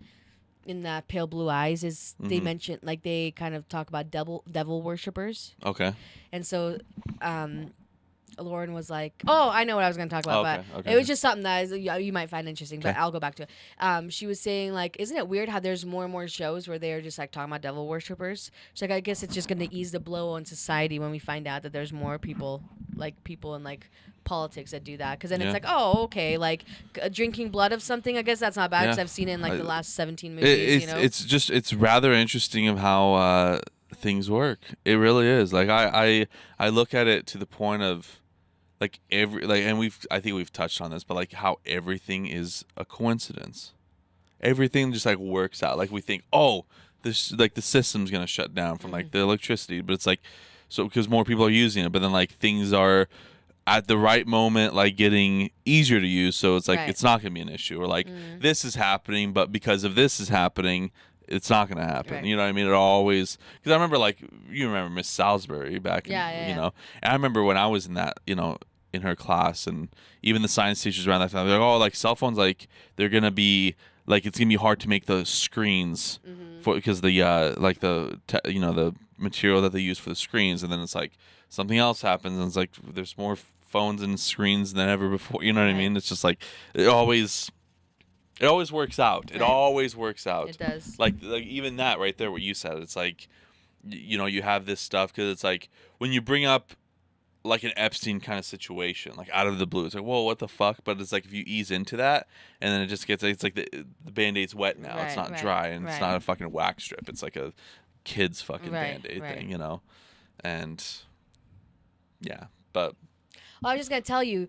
in that Pale Blue Eyes is they mention they kind of talk about devil worshippers. Okay. And so Lauren was like, oh, I know what I was going to talk about, Okay, but okay. it was just something that you might find interesting, but Okay. I'll go back to it. She was saying, isn't it weird how there's more and more shows where they're just, talking about devil worshippers? She's like, I guess it's just going to ease the blow on society when we find out that there's more people in, politics that do that. Because then Yeah. it's oh, okay, drinking blood of something, I guess that's not bad because Yeah. I've seen it in, the last 17 movies, It's rather interesting of how things work. It really is. I look at it to the point of and I think we've touched on this, but how everything is a coincidence. Everything just works out. We think, oh, this the system's gonna shut down from the electricity, but it's so because more people are using it, but then things are at the right moment getting easier to use, so it's Right. it's not gonna be an issue, or this is happening, but because of this is happening, it's not gonna happen. Right. You know what I mean? It always, because I remember you remember Miss Salisbury back in, Yeah. and I remember when I was in that, in her class, and even the science teachers around that time, they're like, oh, cell phones, they're gonna be it's gonna be hard to make the screens for, because the the material that they use for the screens, and then it's something else happens, and it's there's more phones and screens than ever before. You know what I mean? It's just it always works out. It Right. always works out. It does. Even that right there, what you said, it's you know, you have this stuff because it's like when you bring up like an Epstein kind of situation, like out of the blue, it's like, whoa, what the fuck? But it's like if you ease into that, and then it just gets, it's like the Band-Aid's wet now. It's not dry, and it's not a fucking wax strip. It's like a kid's fucking Band-Aid thing, you know? And yeah, but. Well, I was just going to tell you,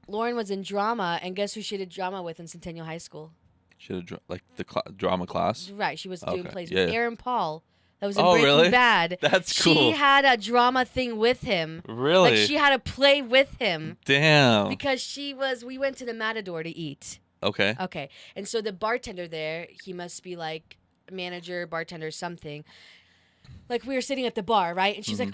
Lauren was in drama, and guess who she did drama with in Centennial High School? She had like the drama class? Right, she was doing plays yeah. with Aaron Paul. That was in Oh, Breaking really? Bad. That's cool. She had a drama thing with him. Really? Like, she had a play with him. Damn. Because we went to the Matador to eat. Okay. Okay. And so the bartender there, he must be like manager, bartender, something. Like, we were sitting at the bar, right? And she's like,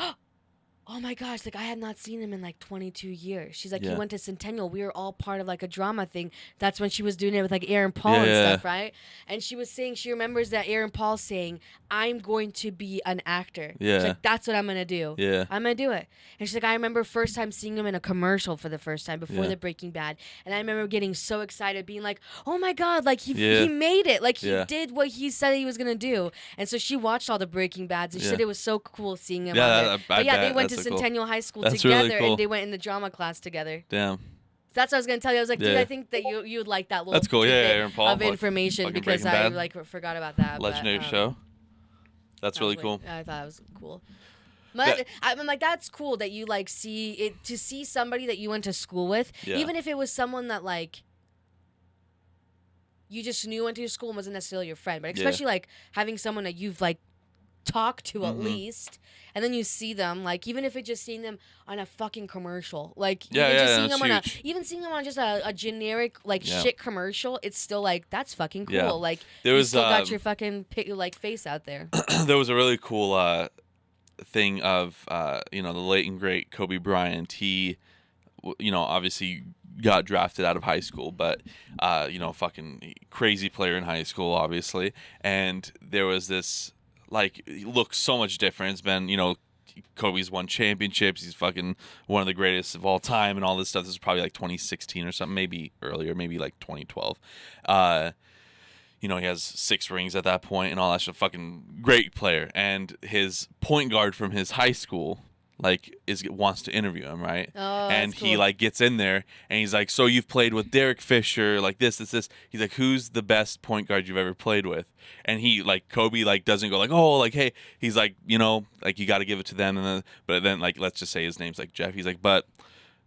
oh my gosh, like I had not seen him in like 22 years. She's like, he went to Centennial. We were all part of like a drama thing. That's when she was doing it with like Aaron Paul and stuff, right? And she was saying, she remembers that Aaron Paul saying, I'm going to be an actor. Yeah. She's like, that's what I'm going to do. Yeah. I'm going to do it. And she's like, I remember first time seeing him in a commercial for the first time before the Breaking Bad. And I remember getting so excited, being like, oh my God, like he made it. Like he did what he said he was going to do. And so she watched all the Breaking Bads and she said it was so cool seeing him on there. But yeah, they went to Centennial High School together, really cool. And they went in the drama class together. Damn. So that's what I was gonna tell you. I was like, dude, I think that you would like that little that's cool. Aaron Paul, of information because I like forgot about that. Legendary show. That's really cool. I thought it was cool. But I'm like, that's cool that you like see it, to see somebody that you went to school with, even if it was someone that like you just knew went to your school and wasn't necessarily your friend, but especially like having someone that you've like talk to at least, and then you see them like, even if it's just seeing them on a fucking commercial, like seeing them on seeing them on just a generic like shit commercial, it's still like, that's fucking cool. Like there was still got your fucking like face out there. There was a really cool thing of you know, the late and great Kobe Bryant. He, you know, obviously got drafted out of high school, but you know, fucking crazy player in high school, obviously. And there was this, like, he looks so much different. It's been, you know, Kobe's won championships. He's fucking one of the greatest of all time and all this stuff. This is probably like 2016 or something, maybe earlier, maybe like 2012. You know, he has 6 rings at that point and all that shit. Fucking great player. And his point guard from his high school, like, wants to interview him, right? Oh, and that's he cool. like gets in there and he's like, so you've played with Derek Fisher, like this. He's like, who's the best point guard you've ever played with? And he, like, Kobe, like, doesn't go like, oh, like, hey, he's like, you know, like, you got to give it to them. And then, but then, like, let's just say his name's like Jeff. He's like, but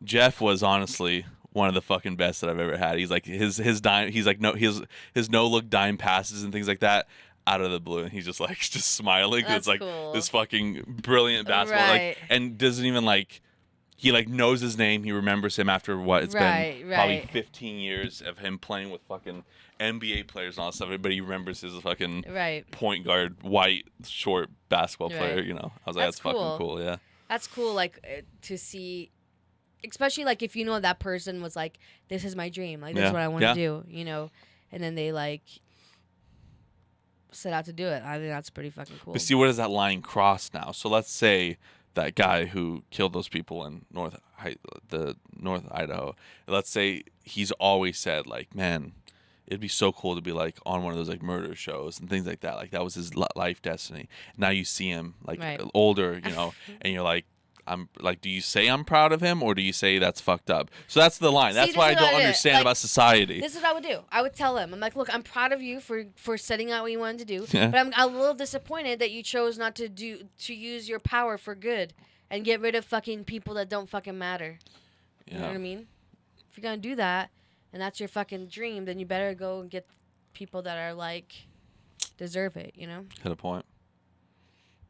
Jeff was honestly one of the fucking best that I've ever had. He's like, his dime, he's like, no, his no look dime passes and things like that, out of the blue, and he's just like smiling. That's it's like cool. this fucking brilliant basketball, like, and doesn't even like, he like knows his name. He remembers him after what it's been probably 15 years of him playing with fucking NBA players and all that stuff. But he remembers his fucking point guard, white, short basketball player. You know, I was like, that's cool. fucking cool. Yeah, that's cool. Like to see, especially like if you know that person was like, this is my dream. Like this is what I want to do. You know, and then they like set out to do it. I think that's pretty fucking cool. But see, where does that line cross now? So let's say that guy who killed those people in North Idaho, let's say he's always said like, man, it'd be so cool to be like on one of those like murder shows and things like that. Like that was his life destiny. Now you see him like older, you know, and you're like, I'm like, do you say I'm proud of him or do you say that's fucked up? So that's the line. That's why I don't understand about society. This is what I would do. I would tell him, I'm like, look, I'm proud of you for setting out what you wanted to do, but I'm a little disappointed that you chose not to use your power for good and get rid of fucking people that don't fucking matter. You know what I mean? If you're gonna do that and that's your fucking dream, then you better go and get people that are like deserve it. You know? Hit a point.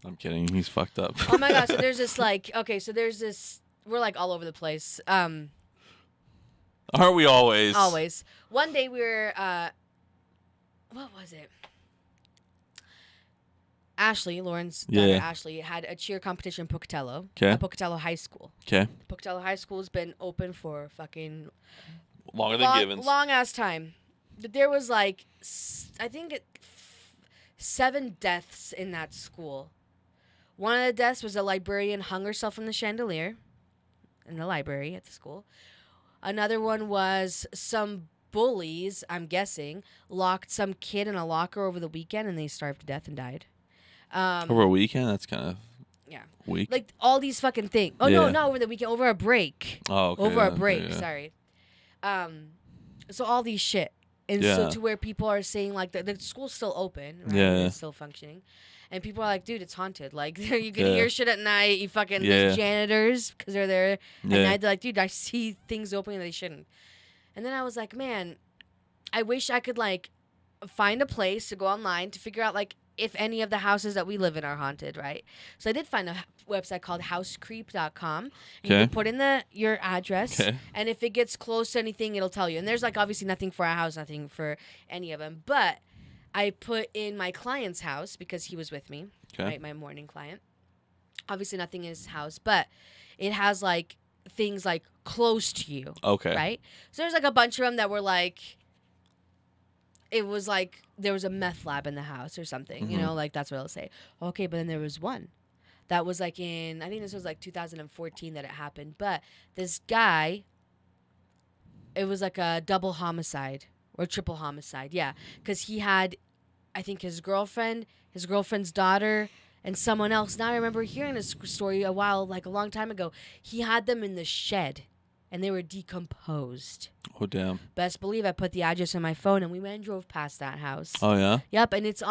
I'm kidding. He's fucked up. Oh my gosh. So there's this like, okay, so there's this, we're like all over the place. Aren't we always? Always. One day we were, what was it? Ashley, Lauren's daughter Ashley, had a cheer competition in Pocatello. At Pocatello High School. Okay. Pocatello High School's been open for fucking longer than Givens. Long ass time. But there was like, I think 7 deaths in that school. One of the deaths was a librarian hung herself from the chandelier in the library at the school. Another one was some bullies, I'm guessing, locked some kid in a locker over the weekend, and they starved to death and died. Over a weekend, that's kind of Yeah. weak. Like all these fucking things. Oh no, Yeah. not over the weekend, over a break. Oh, okay. Over yeah, a okay, break, yeah. sorry. So all these shit. And Yeah. so to where people are saying like the school's still open, right? Yeah. It's still functioning. And people are like, dude, it's haunted. Like you can Yeah. hear shit at night. You fucking Yeah. there's janitors because they're there at Yeah. night. They're like, dude, I see things opening that they shouldn't. And then I was like, man, I wish I could like find a place to go online to figure out like if any of the houses that we live in are haunted, right? So I did find a website called housecreep.com. You Okay. can put in your address, Okay. and if it gets close to anything, it'll tell you. And there's like obviously nothing for our house, nothing for any of them. But I put in my client's house because he was with me, Okay. right? My morning client. Obviously nothing in his house, but it has like things like close to you. Okay. Right? So there's like a bunch of them that were like, it was like there was a meth lab in the house or something, you know, like that's what I'll say. Okay, but then there was one that was like I think this was like 2014 that it happened. But this guy, it was like a double homicide or triple homicide. Yeah. Because he had, I think, his girlfriend's daughter, and someone else. Now I remember hearing this story a long time ago. He had them in the shed and they were decomposed. Oh, damn. Best believe I put the address on my phone and we went and drove past that house. Oh, yeah? Yep, and it's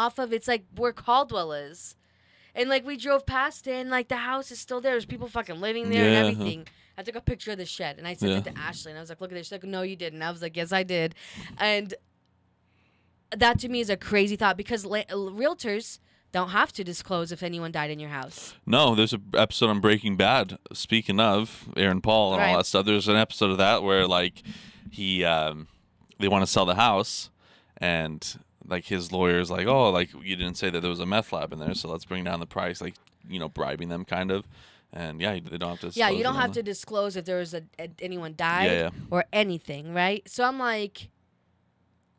like where Caldwell is. And like we drove past it and like the house is still there. There's people fucking living there and Yeah. everything. I took a picture of the shed and I sent it to Ashley and I was like, look at this. She's like, no, you didn't. I was like, yes, I did. And that to me is a crazy thought because realtors don't have to disclose if anyone died in your house. No, there's an episode on Breaking Bad. Speaking of Aaron Paul and Right. all that stuff, there's an episode of that where like they want to sell the house, and like his lawyer's like, oh, like you didn't say that there was a meth lab in there, so let's bring down the price, like bribing them kind of, and yeah, they don't have to. Yeah, you disclose don't it have on to disclose if there was anyone died Yeah. or anything, right? So I'm like,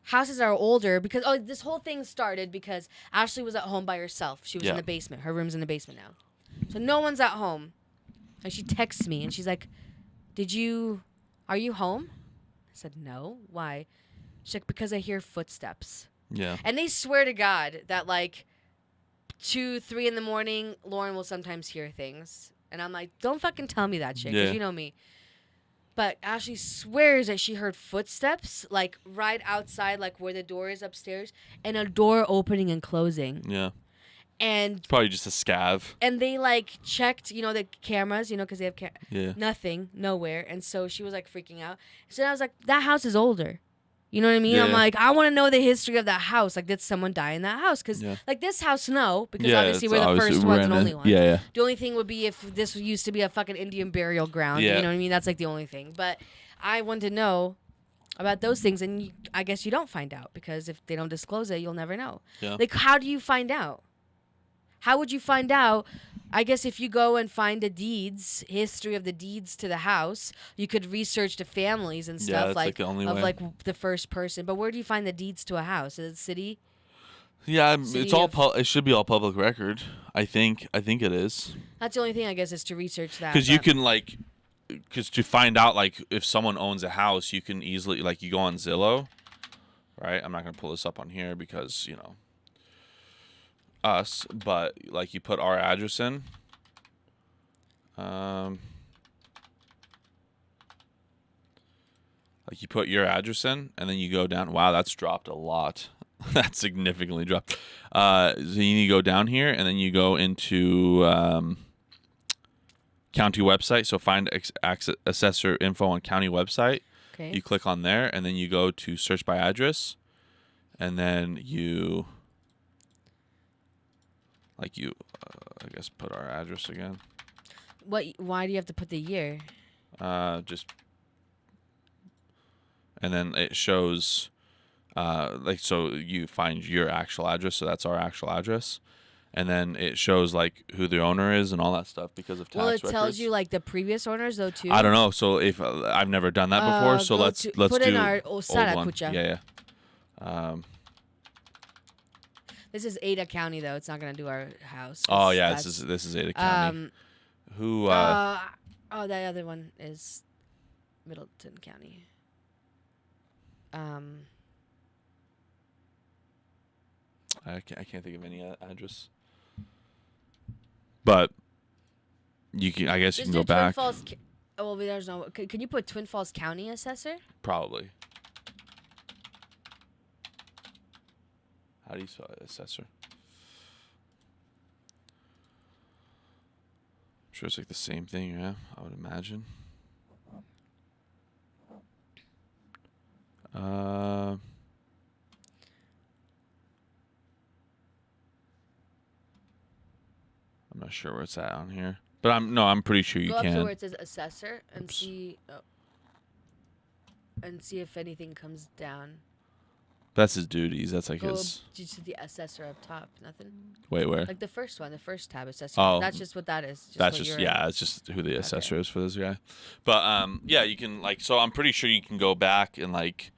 houses are older because this whole thing started because Ashley was at home by herself. She was in Yeah. the basement. Her room's in the basement now, so no one's at home. And she texts me and she's like, are you home? I said no. Why? She's like, because I hear footsteps. Yeah. And they swear to God that like 2, 3 in the morning, Lauren will sometimes hear things. And I'm like, don't fucking tell me that shit, because Yeah. you know me. But Ashley swears that she heard footsteps, like right outside, like where the door is upstairs, and a door opening and closing. Yeah. And It's probably just a scav. and they like checked, the cameras, because they have Yeah. nothing, nowhere. And so she was like freaking out. So I was like, that house is older. You know what I mean? I'm Yeah. like, I want to know the history of that house. Like, did someone die in that house? Because, Yeah. like, this house, no. Because Yeah, obviously it's we're the obviously first ones and random. only ones. Yeah, yeah. The only thing would be if this used to be a fucking Indian burial ground. Yeah. You know what I mean? That's, like, the only thing. But I want to know about those things. And I guess you don't find out. Because if they don't disclose it, you'll never know. Yeah. Like, how do you find out? How would you find out? I guess if you go and find the history of the deeds to the house, you could research the families and Yeah, stuff that's, like, the only way. like the first person. But where do you find the deeds to a house? Is it city? Yeah, City it's all of- it should be all public record. I think it is. That's the only thing I guess is to research that. Because you but- can because to find out like if someone owns a house, you can easily you go on Zillow, right? I'm not gonna pull this up on here because us, but like you put our address in. Like you put your address in, and then you go down. Wow, that's dropped a lot. That's significantly dropped. So you need to go down here, and then you go into county website. So find assessor info on county website. Okay. You click on there, and then you go to search by address, and then you I guess put our address again. Why do you have to put the year? Just, and then it shows, so you find your actual address, so that's our actual address, and then it shows like who the owner is and all that stuff because of tax Well, it records. tells you like the previous owners though too. I don't know. So if I've never done that before, so go let's to- let's put do in our old Osara one. Kucha. Yeah. This is Ada County though. It's not gonna do our house. Oh 'cause yeah, that's- this is Ada County. Who? that other one is Middleton County. I can't think of any address. But you can. I guess you Just can go do Twin back. Falls. Well, there's no. Can you put Twin Falls County Assessor? Probably. How do you spell it? Assessor? I'm sure it's like the same thing, yeah. I would imagine. I'm not sure where it's at on here, but I'm pretty sure you Go up can. to where it says Assessor and Oops. see. And see if anything comes down. That's his duties. That's like Go his. to the Assessor up top. Nothing. Wait, where? Like the first one, the first tab, Assessor. Oh, That's just what that is. That's what just you're- yeah. It's just who the assessor is for this guy. But yeah, you can like. So I'm pretty sure you can go back and like.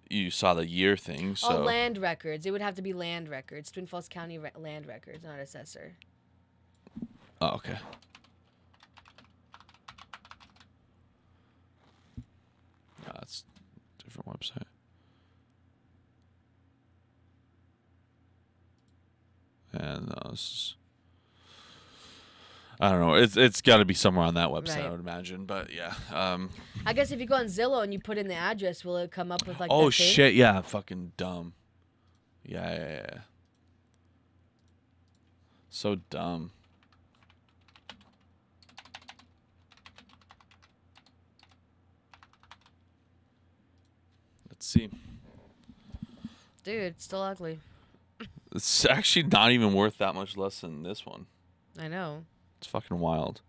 You saw the year thing. So. Oh, land records. It would have to be land records. Twin Falls County land records, not Assessor. Oh, okay. No, that's a different website. And this is, I don't know. It's got to be somewhere on that website, Right. I would imagine. But yeah. I guess if you go on Zillow and you put in the address, will it come up with like? Oh that thing? shit! Yeah, fucking dumb. Yeah. So dumb. Let's see. Dude, it's still ugly. It's actually not even worth that much less than this one. I know. It's fucking wild.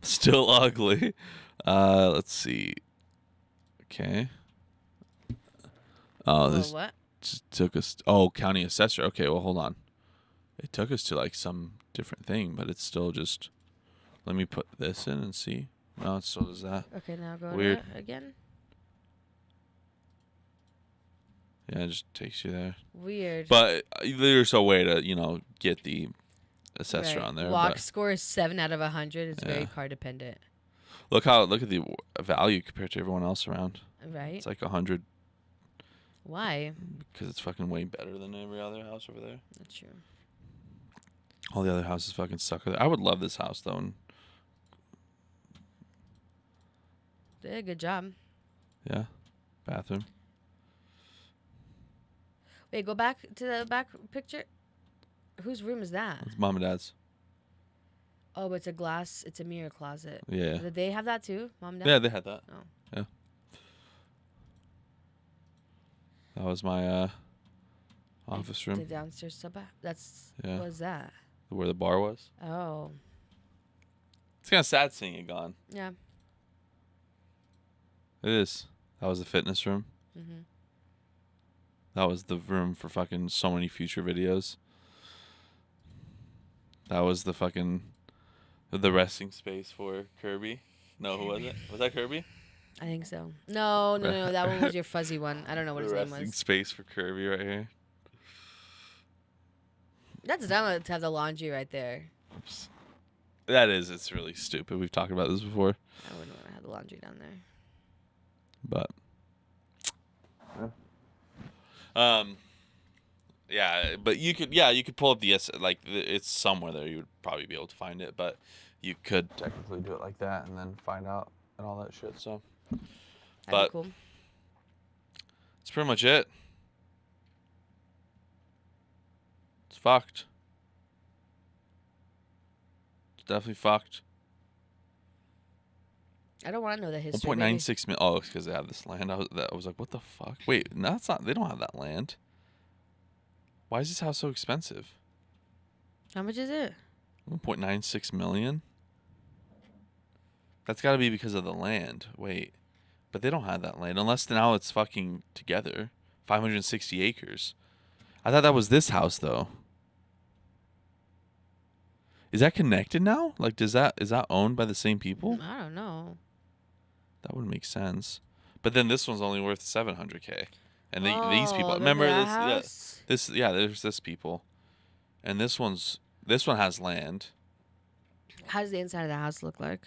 Still ugly. Let's see. Okay. Oh, this What? just took us. Oh, county assessor. Okay, well, hold on. It took us to like some different thing, but it's still just. Let me put this in and see. No, it still does that. Okay, now go Weird. to again. Yeah, it just takes you there. Weird. But there's a way to get the assessor Right. on there. Walk but score is 7 out of 100. It's very Yeah. car dependent. look at the value compared to everyone else around. Right? It's like 100 Why? because it's fucking way better than every other house over there. That's true. All the other houses fucking suck. I would love this house though. And They did a good job. yeah, bathroom. Wait, go back to the back picture. Whose room is that? It's mom and dad's. Oh, but it's a glass. It's a mirror closet. Yeah. Did they have that too? Mom and Dad? Yeah, they had that. Oh. Yeah. That was my office room. The downstairs sub. That's Yeah. what was that? Where the bar was. Oh, It's kind of sad seeing it gone. yeah. It is. That was the fitness room. Mm-hmm. That was the room for fucking so many future videos. That was the resting space for Kirby. No, who was it? Was that Kirby? I think so. No. That one was your fuzzy one. I don't know what his The name resting was. space for Kirby right here. That's dumb to have the laundry right there. Oops. That is. It's really stupid. We've talked about this before. I wouldn't want to have the laundry down there. But yeah, but you could pull up the it's somewhere there. You would probably be able to find it, but you could technically do it like that and then find out and all that shit. So, That'd but be cool. that's pretty much it. It's fucked. It's definitely fucked. I don't want to know the history. 1.96 million. Oh, it's because they have this land. I was like, what the fuck? Wait, no, that's not. They don't have that land. Why is this house so expensive? How much is it? 1.96 million. That's got to be because of the land. Wait, but they don't have that land unless now it's fucking together. 560 acres. I thought that was this house though. Is that connected now? Like, is that owned by the same people? I don't know. That would make sense. But then this one's only worth 700K. And these people, Oh, remember that this? house? There's this people, and this one has land. How does the inside of the house look like?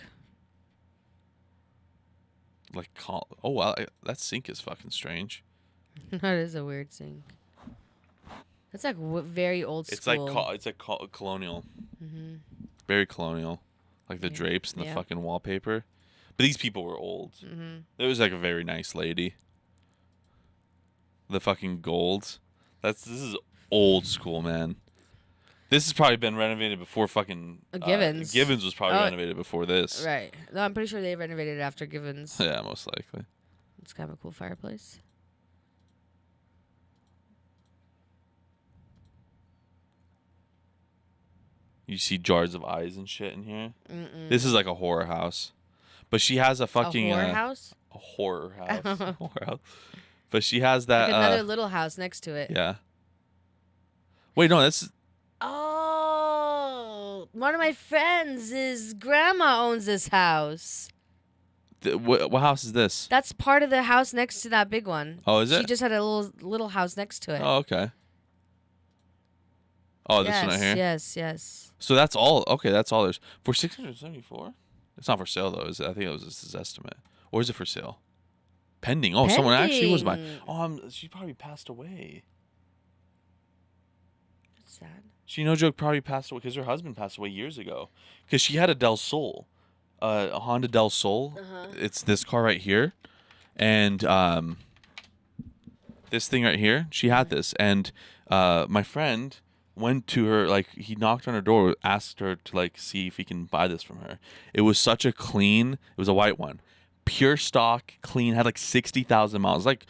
like oh wow, that sink is fucking strange. That is a weird sink. That's like very old school. It's like colonial. Mm-hmm. Very colonial, like the drapes and the fucking wallpaper. But these people were old. Mm-hmm. It was like a very nice lady. The fucking gold. This is old school, man. This has probably been renovated before fucking Givens. Givens was probably renovated before this. Right. No, I'm pretty sure they renovated it after Givens. Yeah, most likely. It's kind of a cool fireplace. You see jars of eyes and shit in here. This is like a horror house, but she has a fucking horror house. A horror house. Horror house. But she has that Like another little house next to it. Yeah. Wait, no, that's. Oh, one of my friends, his grandma owns this house. What house is this? That's part of the house next to that big one. Oh, is it? She just had a little house next to it. Oh, okay. Oh, this one right here. Yes. So that's all. Okay, that's all there's for 674. It's not for sale though. Is it? I think it was his estimate. Or is it for sale? Pending. Oh, someone actually was buying. Oh, she probably passed away. That's sad. She, no joke, probably passed away because her husband passed away years ago. Because she had a Del Sol, a Honda Del Sol. It's this car right here, and this thing right here. She had this, and my friend went to her, like, he knocked on her door, asked her to like see if he can buy this from her. It was such a clean. It was a white one, pure stock, clean. Had like 60,000 miles. Like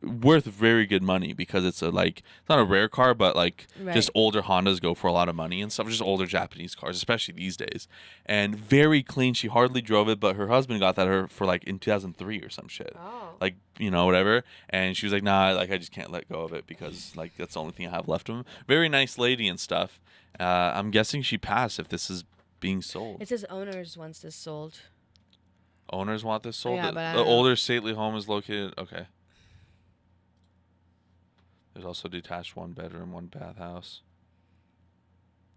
worth very good money because it's it's not a rare car, but like just older Hondas go for a lot of money and stuff. Just older Japanese cars, especially these days. And very clean. She hardly drove it, but her husband got that for like in 2003 or some shit. Like, you know, whatever. And she was like, nah, like I just can't let go of it because like that's the only thing I have left of him. Very nice lady and stuff. I'm guessing she passed if this is being sold. It says owners wants this sold. Owners want this sold? Yeah, but the older stately home is located. Okay. There's also detached 1-bedroom, 1-bath house.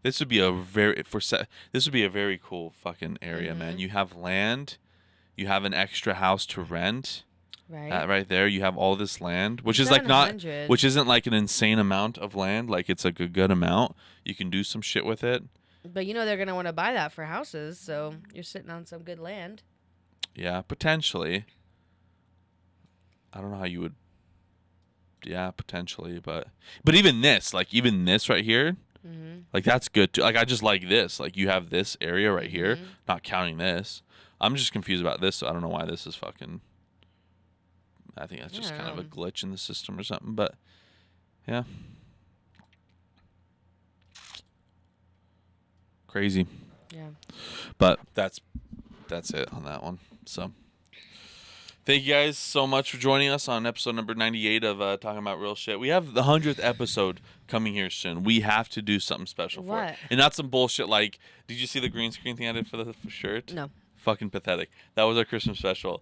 This would be a very cool fucking area, man. You have land, you have an extra house to rent. Right there, you have all this land, which is like which isn't like an insane amount of land. Like it's like a good amount. You can do some shit with it. But you know they're gonna want to buy that for houses, so you're sitting on some good land. Yeah, potentially. I don't know how you would. Yeah, potentially, but even this right here, like that's good too. Like I just like this. Like you have this area right here, not counting this. I'm just confused about this, so I don't know why this is fucking. I think that's just kind of a glitch in the system or something, but yeah. Crazy. Yeah. But that's it on that one. So thank you guys so much for joining us on episode number 98 of Talking About Real Shit. We have the 100th episode coming here soon. We have to do something special for it. And not some bullshit like, did you see the green screen thing I did for the shirt? No. Fucking pathetic. That was our Christmas special.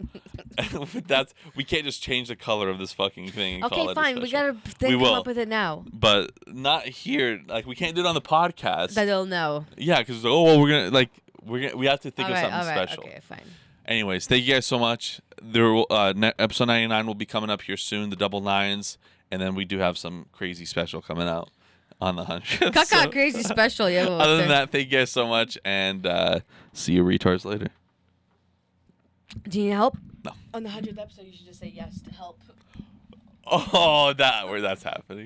We can't just change the color of this fucking thing and call it a fine. We special. gotta come up with it now. But not here. Like we can't do it on the podcast. But they'll know. Yeah, because we're gonna we have to think of something special. Okay, fine. Anyways, thank you guys so much. There will, episode 99 will be coming up here soon. The double nines, and then we do have some crazy special coming out on the 100th. Caca crazy special. Yeah. Other than that, thank you guys so much, and see you retards later. Do you need help? No. On the 100th episode, you should just say yes to help. Oh, that's happening.